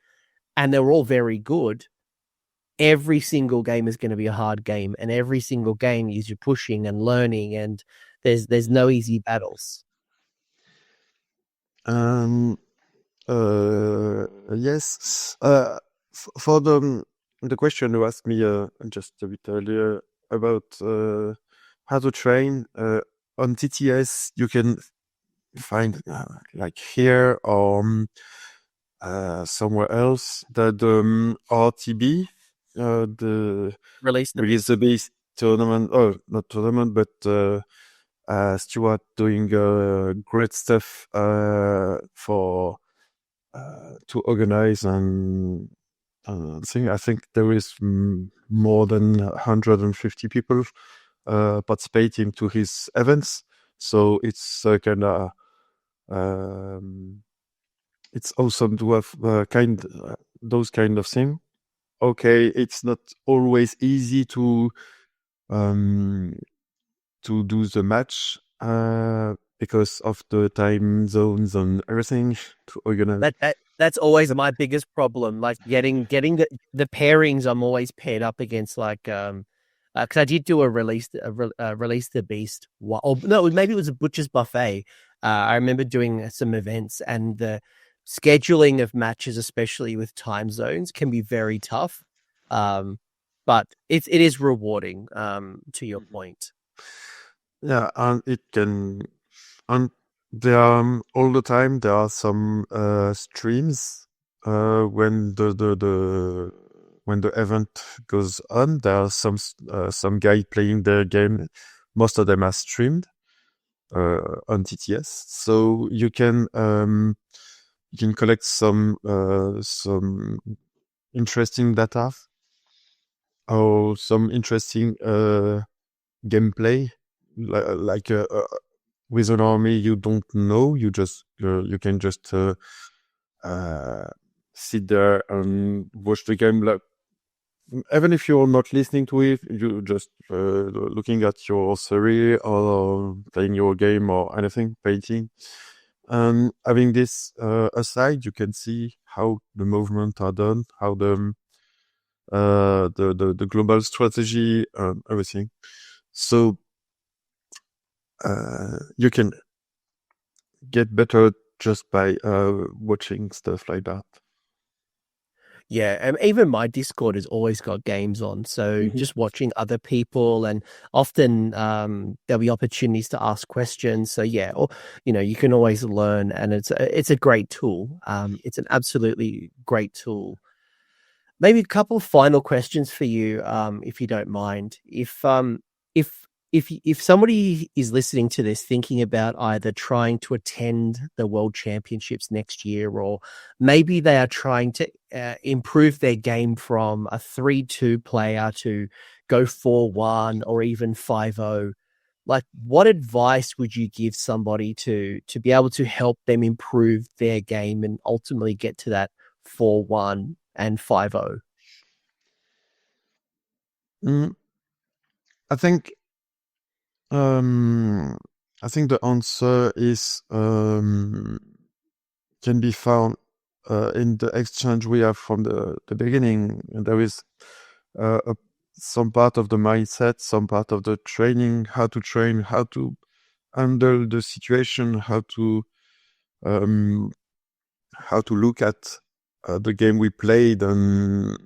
and they're all very good, every single game is going to be a hard game, and every single game is you're pushing and learning, and there's no easy battles. Yes. For the question you asked me just a bit earlier about how to train on TTS, you can find like here or somewhere else that RTB, the Release the base tournament, not tournament, but Stuart doing great stuff for to organize and I think there is more than 150 people participating to his events, so it's kind of it's awesome to have those kind of thing. Okay, it's not always easy to do the match because of the time zones and everything to organize. That's always my biggest problem. Like getting the pairings, I'm always paired up against like because I did do a release the beast. Or no, maybe it was a butcher's buffet. I remember doing some events, and the scheduling of matches, especially with time zones, can be very tough. But it is rewarding. To your point. Yeah, and it can, and there are all the time there are some streams when when the event goes on. There are some guy playing their game. Most of them are streamed on TTS, so you can collect some interesting data or some interesting gameplay, like with an army you don't know. You just you can just sit there and watch the game. Like, even if you're not listening to it, you just looking at your theory or playing your game or anything, painting. And having this aside, you can see how the movement are done, how the global strategy and everything. So you can get better just by watching stuff like that. Yeah, and even my Discord has always got games on. So just watching other people, and often there'll be opportunities to ask questions. So yeah, or you can always learn, and it's a great tool. It's an absolutely great tool. Maybe a couple of final questions for you, if you don't mind. If if somebody is listening to this thinking about either trying to attend the World Championships next year, or maybe they are trying to improve their game from a 3-2 player to go 4-1 or even 5-0, like what advice would you give somebody to be able to help them improve their game and ultimately get to that 4-1 and 5-0? I think the answer is can be found in the exchange we have from the beginning. There is some part of the mindset, some part of the training, how to train, how to handle the situation, how to look at the game we played and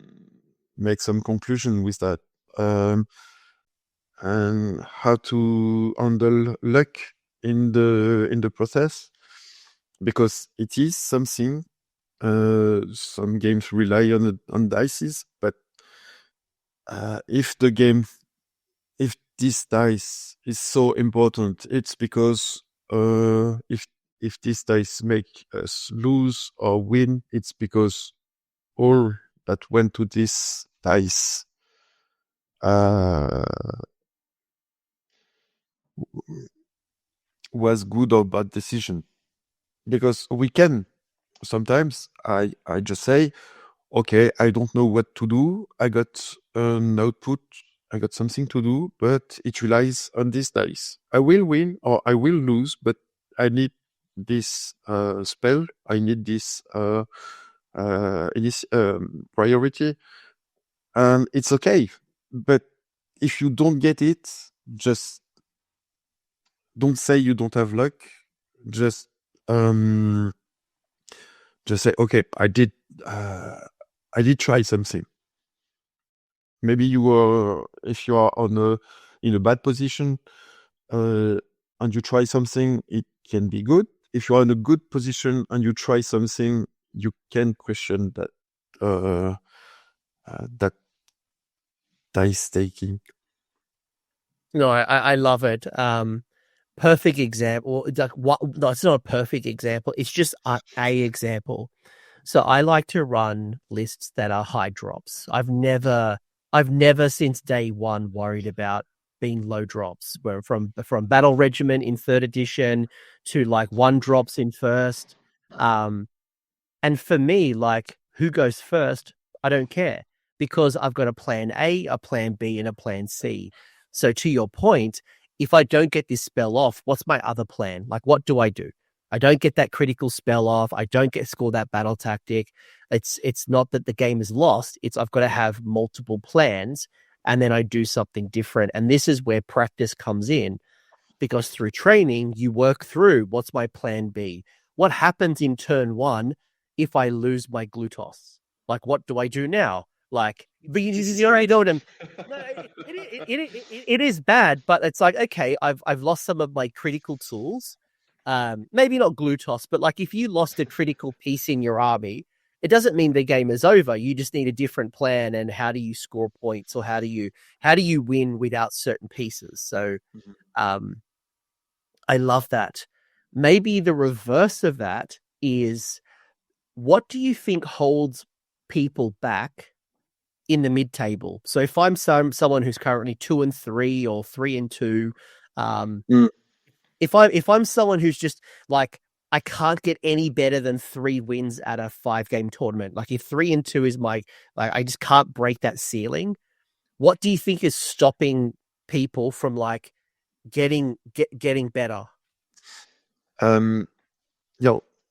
make some conclusion with that, and how to handle luck in the process, because it is something. Some games rely on dices, but if this dice is so important, it's because if this dice make us lose or win, it's because all that went to this dice was good or bad decision. Because we can sometimes I just say, okay, I don't know what to do. I got an output. I got something to do, but it relies on this dice. I will win or I will lose, but I need this spell. I need this priority, and it's okay. But if you don't get it, just don't say you don't have luck. Just say, okay, I did try something. Maybe if you are in a bad position, and you try something, it can be good. If you are in a good position and you try something, you can question that dice taking. No, I love it. Perfect example. It's like what? No, it's not a perfect example. It's just a example. So I like to run lists that are high drops. I've never since day one worried about being low drops. Where from Battle Regiment in 3rd edition to like 1 drops in 1st. And for me, like who goes first, I don't care, because I've got a plan A, a plan B, and a plan C. So to your point, if I don't get this spell off, what's my other plan? Like, what do? I don't get that critical spell off. I don't score that battle tactic. It's not that the game is lost. It's I've got to have multiple plans, and then I do something different. And this is where practice comes in, because through training, you work through what's my plan B? What happens in turn 1 if I lose my Glutos? Like, what do I do now? Like, but you already told him. No, it is bad, but it's like, okay, I've lost some of my critical tools. Maybe not Glutos, but like if you lost a critical piece in your army, it doesn't mean the game is over. You just need a different plan. And how do you score points, or how do you win without certain pieces? So, I love that. Maybe the reverse of that is, what do you think holds people back in the mid-table? So if I'm someone who's currently 2-3 or 3-2, if I'm someone who's just like, I can't get any better than 3 wins at a 5-game tournament. Like if 3-2 is my, like, I just can't break that ceiling. What do you think is stopping people from like getting better? Yes,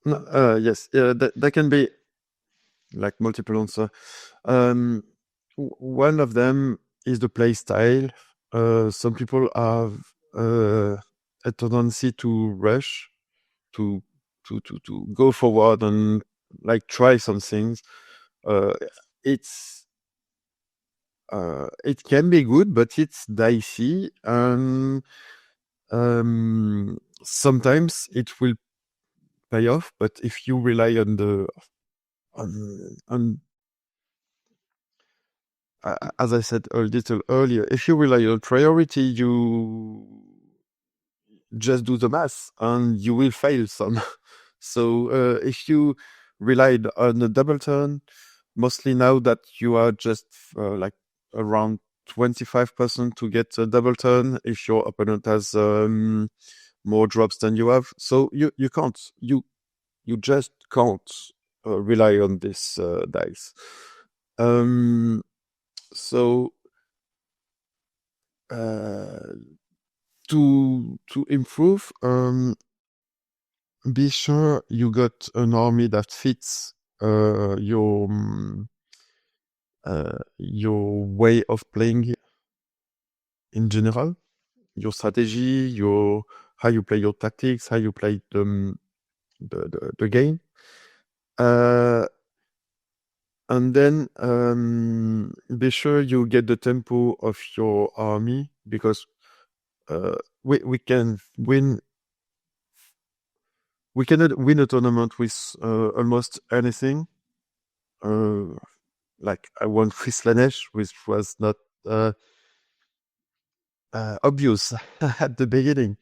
that can be like multiple answers. One of them is the play style. Some people have a tendency to rush, to go forward and like try some things. It can be good, but it's dicey, and sometimes it will pay off. But if you rely on as I said a little earlier, if you rely on priority, you just do the math and you will fail some. So if you relied on a double turn, mostly now that you are just like around 25% to get a double turn if your opponent has more drops than you have. So you can't, you just can't rely on this dice. So to improve, be sure you got an army that fits your way of playing in general, your strategy, your how you play your tactics, how you play the game. And then be sure you get the tempo of your army, because we can win. We cannot win a tournament with almost anything. Like I won with Slaanesh, which was not obvious at the beginning.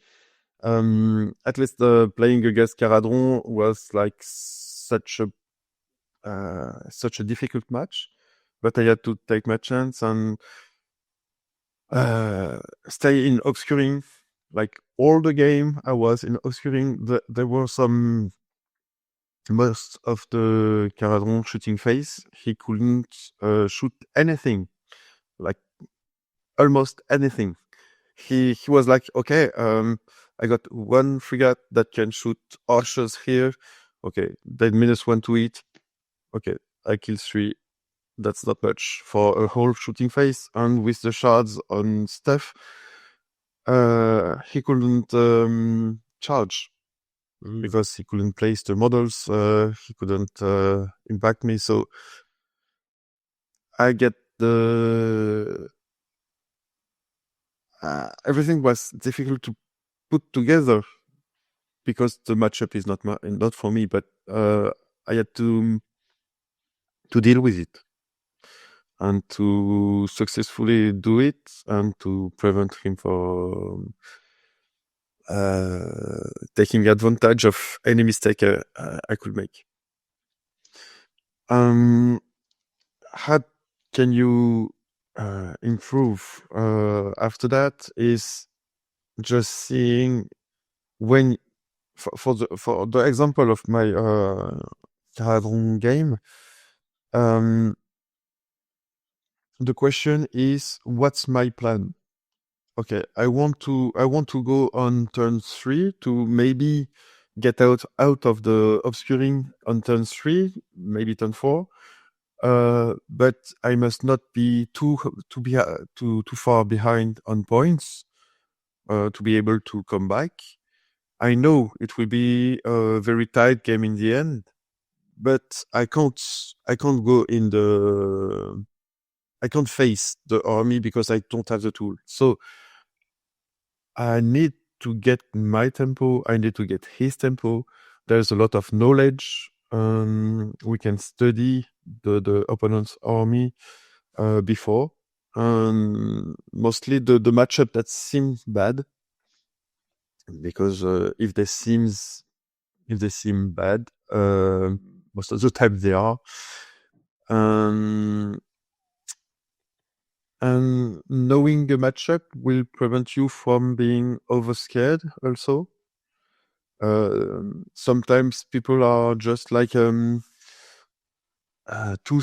At least playing against Caradron was like such a difficult match, but I had to take my chance and stay in obscuring. Like all the game, I was in obscuring. There were most of the Caradron shooting phase. He couldn't shoot anything, like almost anything. He was like, okay, I got one frigate that can shoot archers here. Okay, then -1 to it. Okay, I kill 3. That's not much for a whole shooting phase. And with the shards on stuff, he couldn't charge because he couldn't place the models. He couldn't impact me. So I get everything was difficult to put together because the matchup is not for me, but I had to deal with it and to successfully do it and to prevent him from taking advantage of any mistake I could make. How can you improve after that is just seeing when for the example of my Taran game, the question is, what's my plan? Okay, I want to go on turn 3 to maybe get out of the obscuring on turn 3, maybe turn 4. But I must not be too far behind on points to be able to come back. I know it will be a very tight game in the end, but I can't go in the. I can't face the army because I don't have the tool. So I need to get my tempo. I need to get his tempo. There's a lot of knowledge. We can study the opponent's army before. Mostly the matchup that seems bad, because if they seem bad, most of the time they are. And knowing the matchup will prevent you from being overscared also. Sometimes people are just like too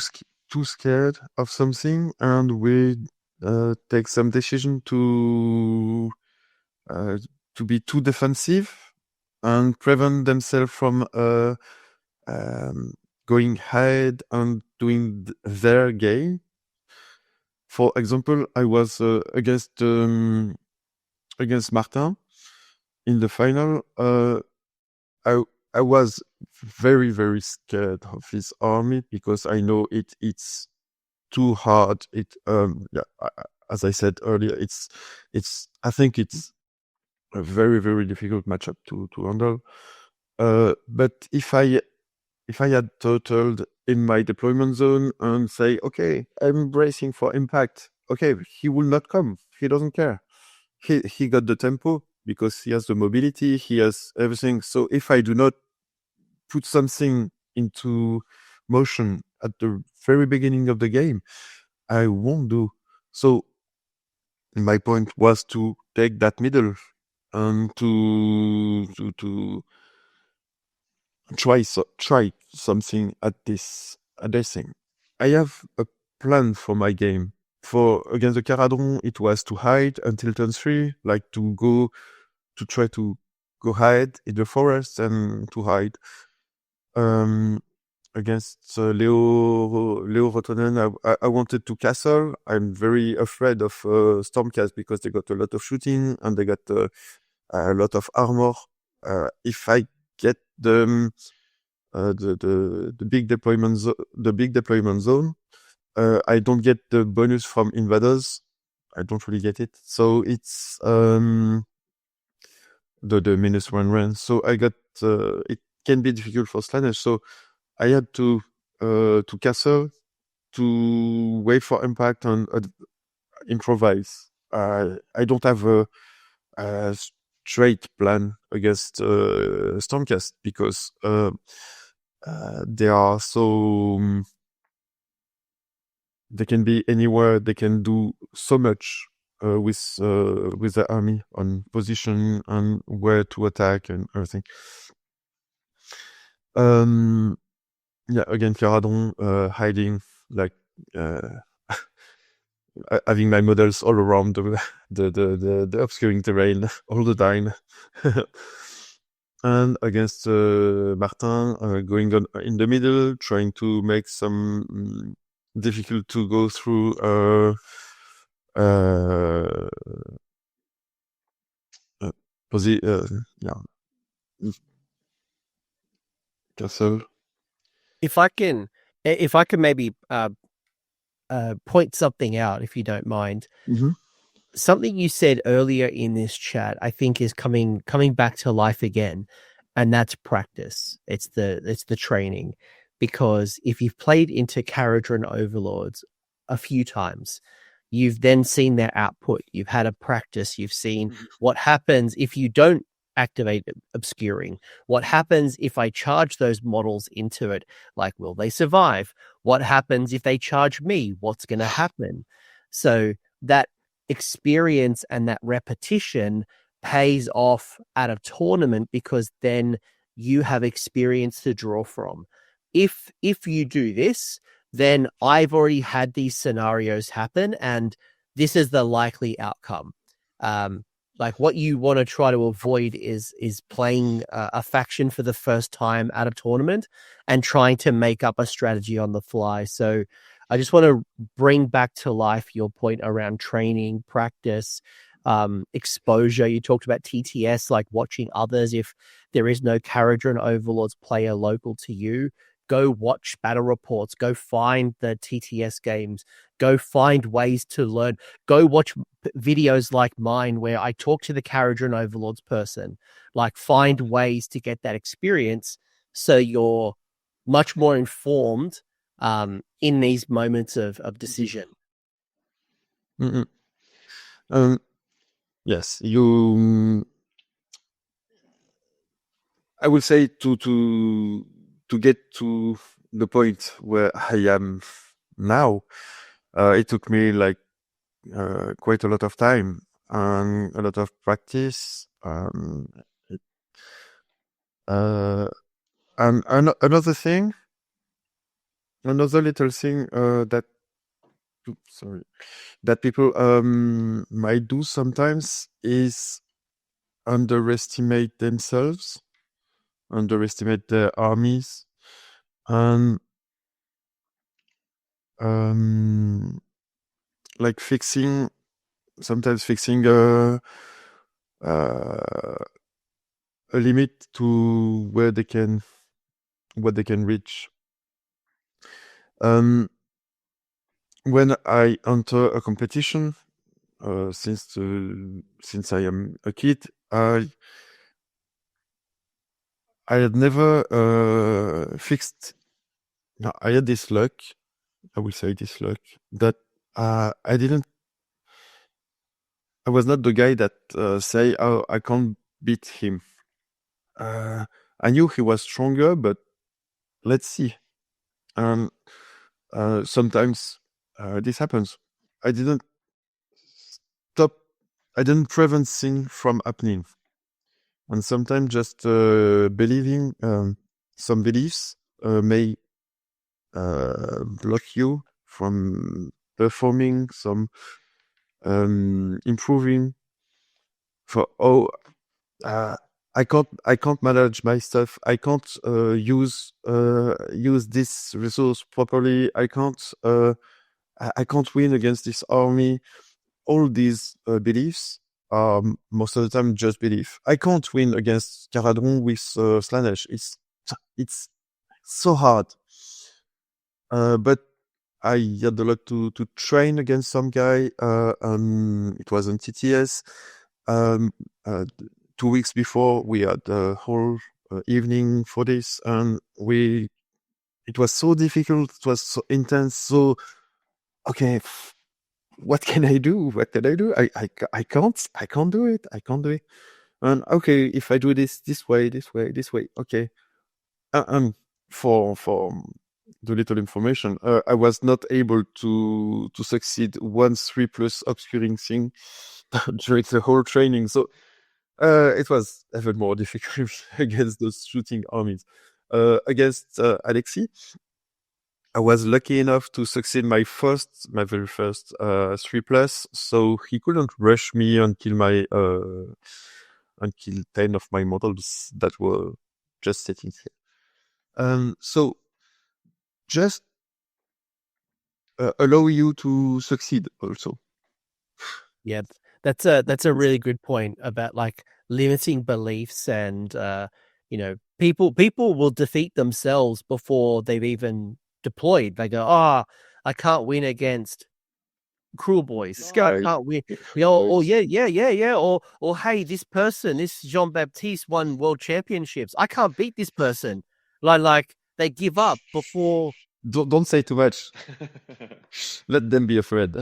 scared of something, and we take some decision to be too defensive and prevent themselves from going ahead and doing their game. For example, I was against Martin in the final. I was very, very scared of his army because I know it's too hard. As I said earlier, I think it's a very, very difficult matchup to handle. But if I if I had turtled in my deployment zone and say, okay, I'm bracing for impact. Okay, he will not come. He doesn't care. He got the tempo because he has the mobility. He has everything. So if I do not put something into motion at the very beginning of the game, I won't do. So my point was to take that middle and to try something at this thing. I have a plan for my game. For against the Caradron, it was to hide until turn 3, like to try to go hide in the forest and to hide. Against Leo Rotonen, I wanted to castle. I'm very afraid of Stormcast because they got a lot of shooting and they got a lot of armor. If I get the big deployment zone, I don't get the bonus from invaders. I don't really get it. So it's the -1 run. So I got it can be difficult for Slaanesh. So I had to castle, to wait for impact and improvise. I don't have a straight plan against Stormcast because they are so they can be anywhere. They can do so much with the army on position and where to attack and everything. Yeah, again, Caradon hiding, like having my models all around the obscuring terrain all the time. And against Martin, going on in the middle, trying to make some difficult to go through castle. If I can maybe point something out, if you don't mind. Mm-hmm. Something you said earlier in this chat, I think, is coming back to life again, and that's practice. It's the training, because if you've played into Caradron Overlords a few times, you've then seen their output. You've had a practice. You've seen what happens if you don't activate obscuring. What happens if I charge those models into it? Like, will they survive? What happens if they charge me? What's going to happen? So that experience and that repetition pays off at a tournament, because then you have experience to draw from. If you do this, then I've already had these scenarios happen, and this is the likely outcome. Like, what you want to try to avoid is playing a faction for the first time at a tournament and trying to make up a strategy on the fly. So I just want to bring back to life your point around training, practice, exposure. You talked about TTS, like watching others. If there is no Caradron Overlords player local to you, go watch battle reports, go find the TTS games, go find ways to learn, go watch videos like mine where I talk to the Caradron Overlords person, like find ways to get that experience so you're much more informed in these moments of decision. Mm-hmm. Yes, I would say to get to the point where I am now, it took me like quite a lot of time and a lot of practice. And another little thing that people might do sometimes is underestimate themselves, underestimate their armies, and like sometimes fixing a limit to what they can reach. When I enter a competition, since I am a kid, I had never fixed. No, I had this luck. I will say this luck that I didn't. I was not the guy that say, "Oh, I can't beat him." I knew he was stronger, but let's see. And sometimes this happens. I didn't stop. I didn't prevent things from happening. And sometimes just believing some beliefs may block you from performing some improving. I can't manage my stuff. I can't use this resource properly. I can't win against this army. All these beliefs are most of the time just belief. I can't win against Caradron with Slaanesh. It's so hard. But I had the luck to train against some guy. It was on TTS. 2 weeks before, we had the whole evening for this, and it was so difficult. It was so intense. So, okay, what can I do? What can I do? I can't do it. I can't do it. And okay, if I do this way, okay. For the little information, I was not able to succeed one 3+ obscuring thing during the whole training. So it was even more difficult against those shooting armies. Against Alexei, I was lucky enough to succeed my very first 3+, so he couldn't rush me until 10 of my models that were just sitting here. So just allow you to succeed also. Yeah, that's a really good point about like limiting beliefs, and people will defeat themselves before they've even deployed. They go, "Oh, I can't win against Cruel Boys. I can't win." Yeah. Or hey, this Jean-Baptiste won World Championships. I can't beat this person. Like they give up before. Don't say too much. Let them be afraid.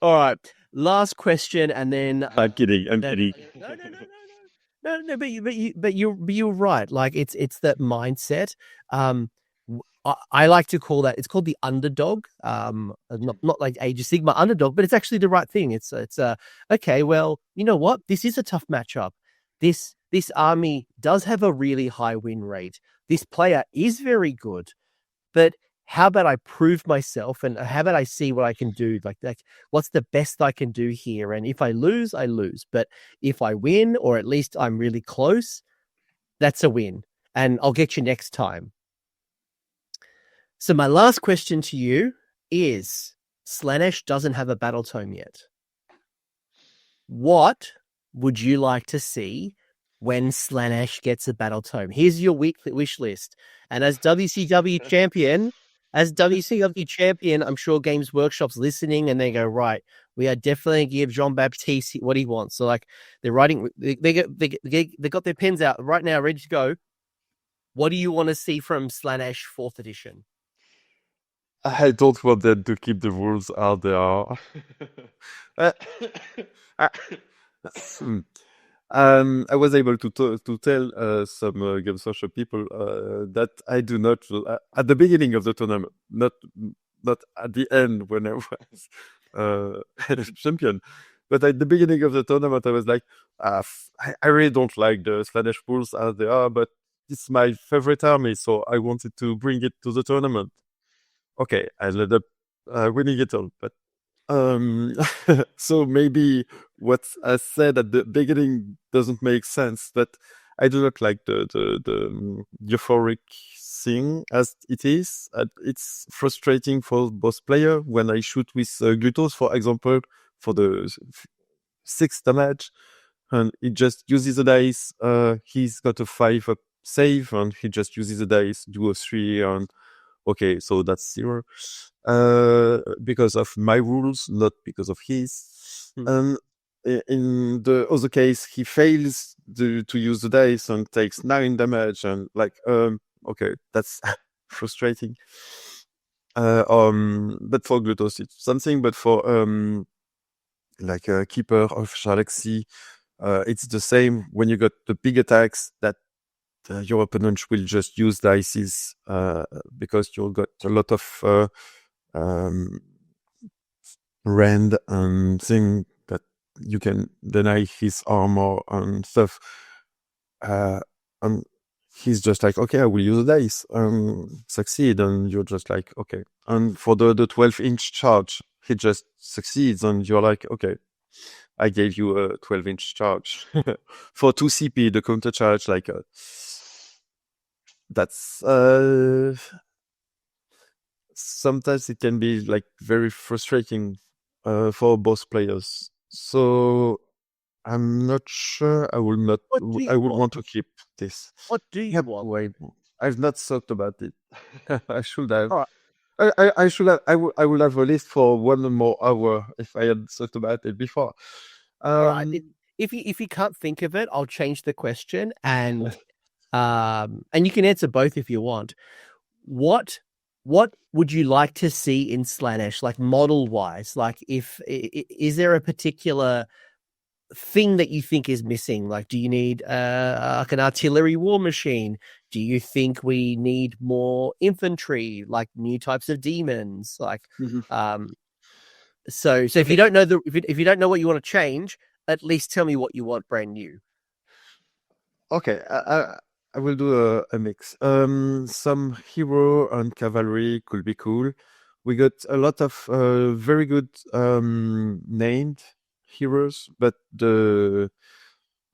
All right, last question, and then I'm kidding. No, but you're right. Like it's that mindset. I like to call that. It's called the underdog. Not like Age of Sigmar underdog, but it's actually the right thing. It's okay. Well, you know what? This is a tough matchup. This army does have a really high win rate. This player is very good, but how about I prove myself, and how about I see what I can do? Like what's the best I can do here? And if I lose, I lose. But if I win, or at least I'm really close, that's a win. And I'll get you next time. So my last question to you is, Slaanesh doesn't have a battle tome yet. What would you like to see when Slaanesh gets a battle tome? Here's your wish list. And as WCW champion, I'm sure Games Workshop's listening, and they go, right, we are definitely give Jean-Baptiste what he wants. So like they're writing, they got their pens out right now, ready to go. What do you want to see from Slaanesh 4th edition? I don't want them to keep the rules out there. I was able to tell some Games Workshop people that I do not at the beginning of the tournament, not at the end when I was head of champion, but at the beginning of the tournament I was like, I really don't like the Slaanesh rules as they are, but it's my favorite army, so I wanted to bring it to the tournament. Okay, I ended up winning it all, but so maybe what I said at the beginning doesn't make sense, but I do not like the euphoric thing as it is. It's frustrating for both players when I shoot with Glutos, for example, for the 6 damage, and he just uses the dice. He's got a 5 up save, and he just uses the dice, do a 3, and okay, so that's 0. Because of my rules, not because of his. in the other case, he fails to use the dice and takes 9 damage, and like, okay, that's frustrating. But for Glutos, it's something, but for like a keeper of Czarnecki, it's the same. When you got the big attacks, that your opponent will just use dices because you got a lot of rend and thing that you can deny his armor and stuff. And he's just like, okay, I will use the dice and succeed. And you're just like, okay. And for the 12-inch charge, he just succeeds. And you're like, okay, I gave you a 12-inch charge. For 2 CP, the counter charge, like, that's, sometimes it can be like very frustrating for both players. So I'm not sure I will want to keep this. What do you want? Wait, I've not thought about it. I should have. All right. I should have. I will have a list for 1 more hour if I had thought about it before. All right. If you can't think of it, I'll change the question, and you can answer both if you want. What would you like to see in Slaanesh, like model wise? Like, is there a particular thing that you think is missing? Like, do you need like an artillery war machine? Do you think we need more infantry, like new types of demons? Like, so if you don't know if you don't know what you want to change, at least tell me what you want brand new. Okay, I will do a mix. Some hero and cavalry could be cool. We got a lot of very good named heroes, but the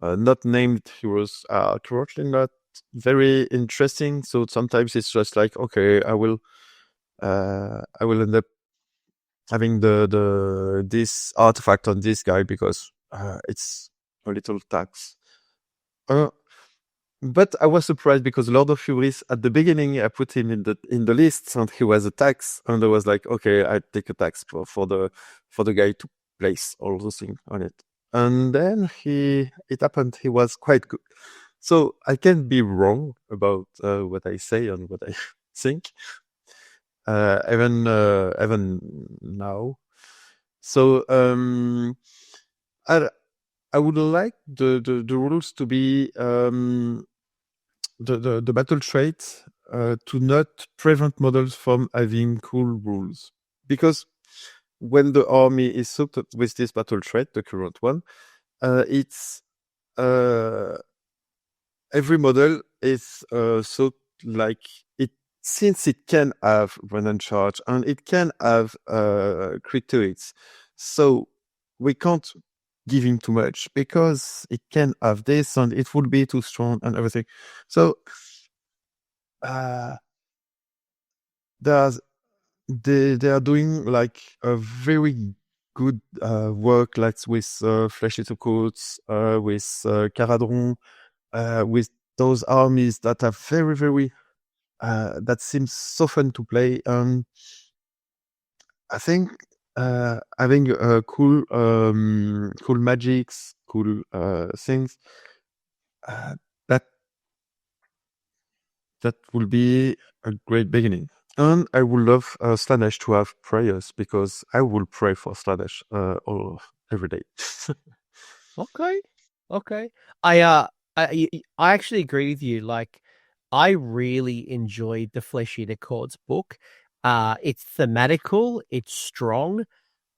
not named heroes are currently not very interesting. So sometimes it's just like, okay, I will end up having this artifact on this guy because it's a little tax. But I was surprised because Lord of Furies at the beginning I put him in the list and he was a tax, and I was like, okay, I take a tax for the guy to place all those things on it. And then it happened he was quite good. So I can be wrong about what I say and what I think. Even now. So I would like the rules to be the battle trait to not prevent models from having cool rules, because when the army is soaked with this battle trait, the current one, it's every model is soaked like it, since it can have run and charge and it can have crit to it, so we can't give him too much because it can have this and it would be too strong and everything. So they are doing like a very good work, like with Fleshy to Coats, with Caradron, with those armies that are very, very that seems so fun to play. I think having cool magics, cool things, that will be a great beginning. And I would love Slaanesh to have prayers, because I will pray for Slaanesh every day. Okay. I actually agree with you. Like, I really enjoyed the Flesh Eater Chords book. It's thematical, it's strong,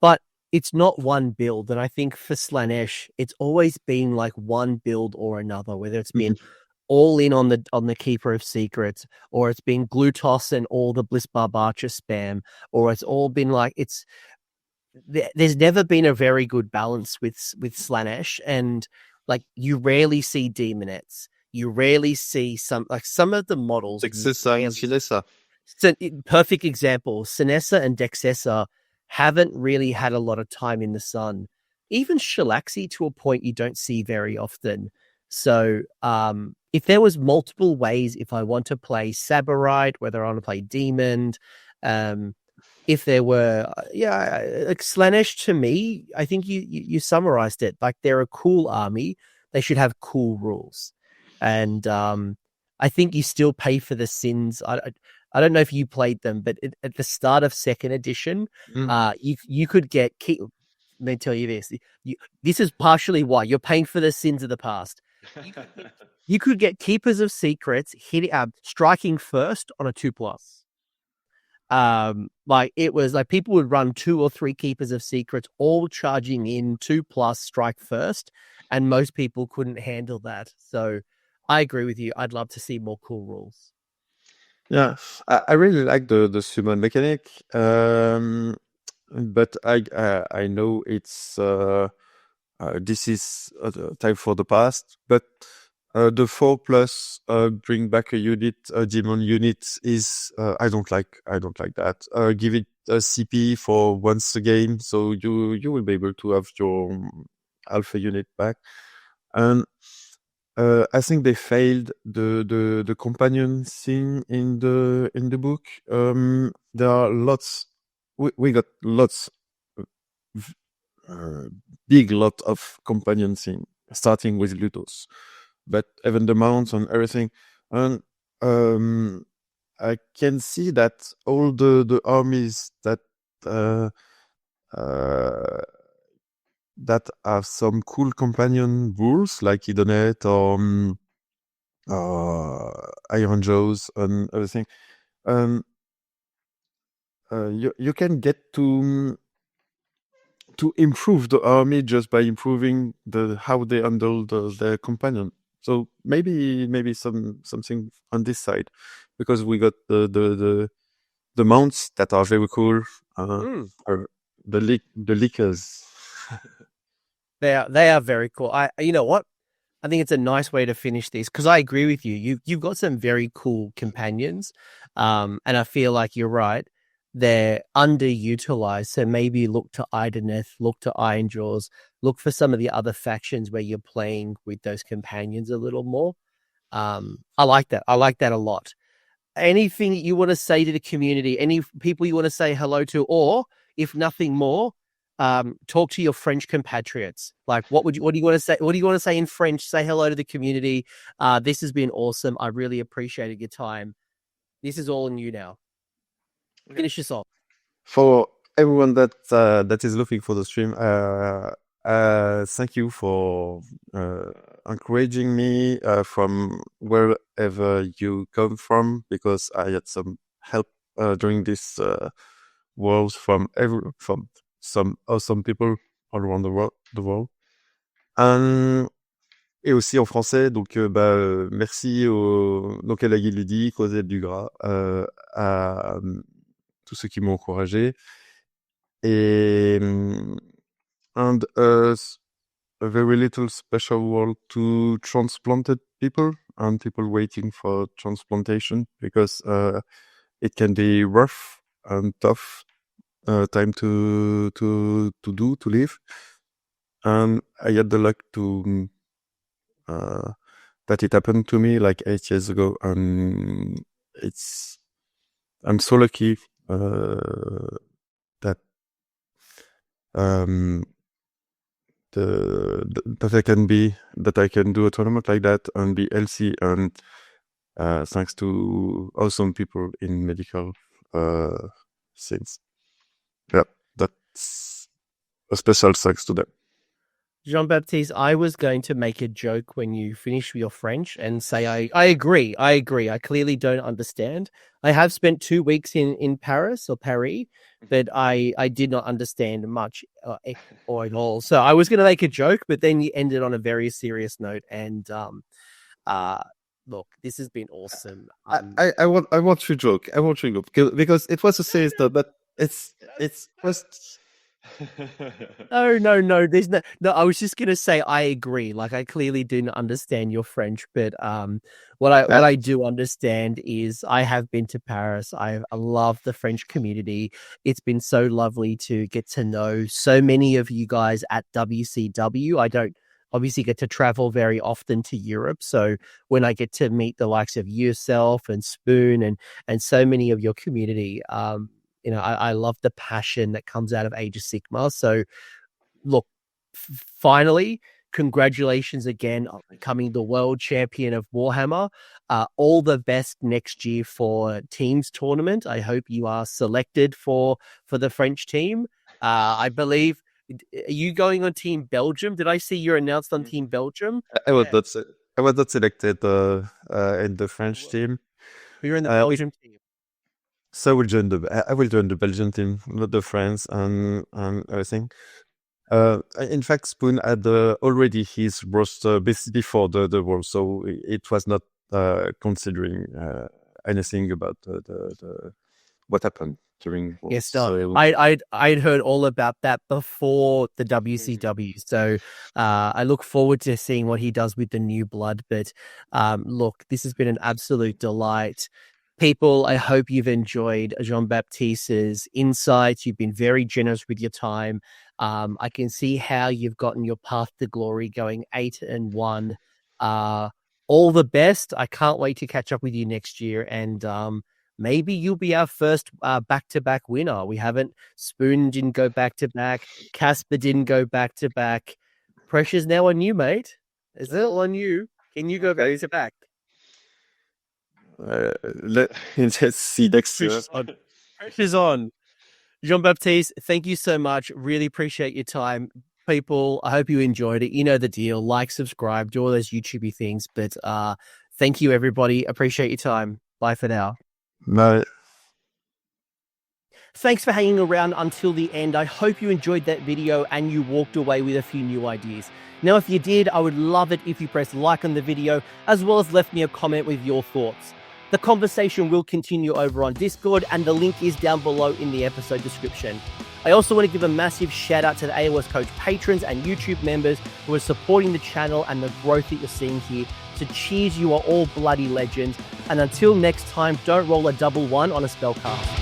but it's not one build. And I think for Slaanesh, it's always been like one build or another, whether it's been all in on the Keeper of Secrets, or it's been Glutos and all the Bliss Barb Archer spam, or it's all been like, there's never been a very good balance with Slaanesh, and like you rarely see demonettes. You rarely see some of the models. Dexessa and Sinessa. So, perfect example. Sinessa and Dexessa haven't really had a lot of time in the sun. Even Shalaxi, to a point, you don't see very often. So if there was multiple ways, if I want to play Sabarite, whether I want to play Demon, if there were, like Slaanesh, to me, I think you summarized it. Like, they're a cool army. They should have cool rules. And I think you still pay for the sins. I don't know if you played them, but at the start of second edition, you could get let me tell you this. This is partially why you're paying for the sins of the past. You could get Keepers of Secrets striking first on a 2+. Like, it was like people would run 2 or 3 Keepers of Secrets all charging in 2+ strike first, and most people couldn't handle that. So I agree with you. I'd love to see more cool rules. Yeah, I really like the summon mechanic, but I know it's this is time for the past. But the 4+ bring back a unit, a demon unit is I don't like that. Give it a CP for once a game, so you will be able to have your alpha unit back. And I think they failed the companion thing in the book. There are lots. We got lots, big lot of companion thing, starting with Lutos, but even the mounts and everything. And I can see that all the armies that have some cool companion rules, like Idonet or Iron Jaws and everything. You can get to improve the army just by improving how they handle their companion. So maybe something on this side, because we got the mounts that are very cool, or the leakers. They are very cool. You know what? I think it's a nice way to finish this, because I agree with you. You've got some very cool companions, and I feel like you're right. They're underutilized, so maybe look to Ideneth, look to Iron Jaws, look for some of the other factions where you're playing with those companions a little more. I like that. I like that a lot. Anything you want to say to the community? Any people you want to say hello to, or if nothing more, talk to your French compatriots. Like, what do you want to say? What do you want to say in French? Say hello to the community. This has been awesome. I really appreciated your time. This is all in you now. Finish this off. For everyone that is looking for the stream, thank you for encouraging me from wherever you come from, because I had some help during this world from some awesome people all around the world. Et aussi en français, donc merci donc à la Guilde Ludique, aux aides du Gras, à tous ceux qui m'ont encouragé, and a very little special word to transplanted people and people waiting for transplantation, because it can be rough and tough time to live. And I had the luck to that it happened to me like 8 years ago, and I'm so lucky that that I can do a tournament like that and be healthy, and thanks to awesome people in medical things. Yeah, that's a special thanks to them. Jean-Baptiste, I was going to make a joke when you finish your French and say, I agree. I clearly don't understand. I have spent 2 weeks in Paris, but I did not understand much or at all. So I was going to make a joke, but then you ended on a very serious note. And look, this has been awesome. I want to joke. I want to joke because it was a serious note, but it's just... No. There's no. I was just gonna say I agree. Like, I clearly didn't understand your French, but what I do understand is I have been to Paris. I love the French community. It's been so lovely to get to know so many of you guys at WCW. I don't obviously get to travel very often to Europe, so when I get to meet the likes of yourself and Spoon and so many of your community, I love the passion that comes out of Age of Sigmar. So look, finally, congratulations again on becoming the world champion of Warhammer. All the best next year for teams tournament. I hope you are selected for the French team. I believe, are you going on Team Belgium? Did I see you're announced on Team Belgium? I was not selected in the French team. You're in the Belgium team. So I will join the Belgian team, not the France and everything. In fact, Spoon had already his roster before the World, so it was not considering anything about the what happened during World. Yes, no. I'd heard all about that before the WCW, so I look forward to seeing what he does with the new blood. But look, this has been an absolute delight. People, I hope you've enjoyed Jean-Baptiste's insights. You've been very generous with your time. I can see how you've gotten your path to glory going 8-1. All the best. I can't wait to catch up with you next year. And maybe you'll be our first back-to-back winner. We haven't. Spoon didn't go back-to-back. Casper didn't go back-to-back. Pressure's now on you, mate. Is it all on you? Can you go back-to-back? Let's see next year. Pressure's on. Jean-Baptiste, thank you so much. Really appreciate your time. People, I hope you enjoyed it. You know the deal. Like, subscribe, do all those YouTubey things. But thank you, everybody. Appreciate your time. Bye for now. Bye. Thanks for hanging around until the end. I hope you enjoyed that video and you walked away with a few new ideas. Now, if you did, I would love it if you pressed like on the video, as well as left me a comment with your thoughts. The conversation will continue over on Discord, and the link is down below in the episode description. I also want to give a massive shout out to the AOS Coach patrons and YouTube members who are supporting the channel and the growth that you're seeing here. So cheers, you are all bloody legends. And until next time, don't roll a 1-1 on a spellcast.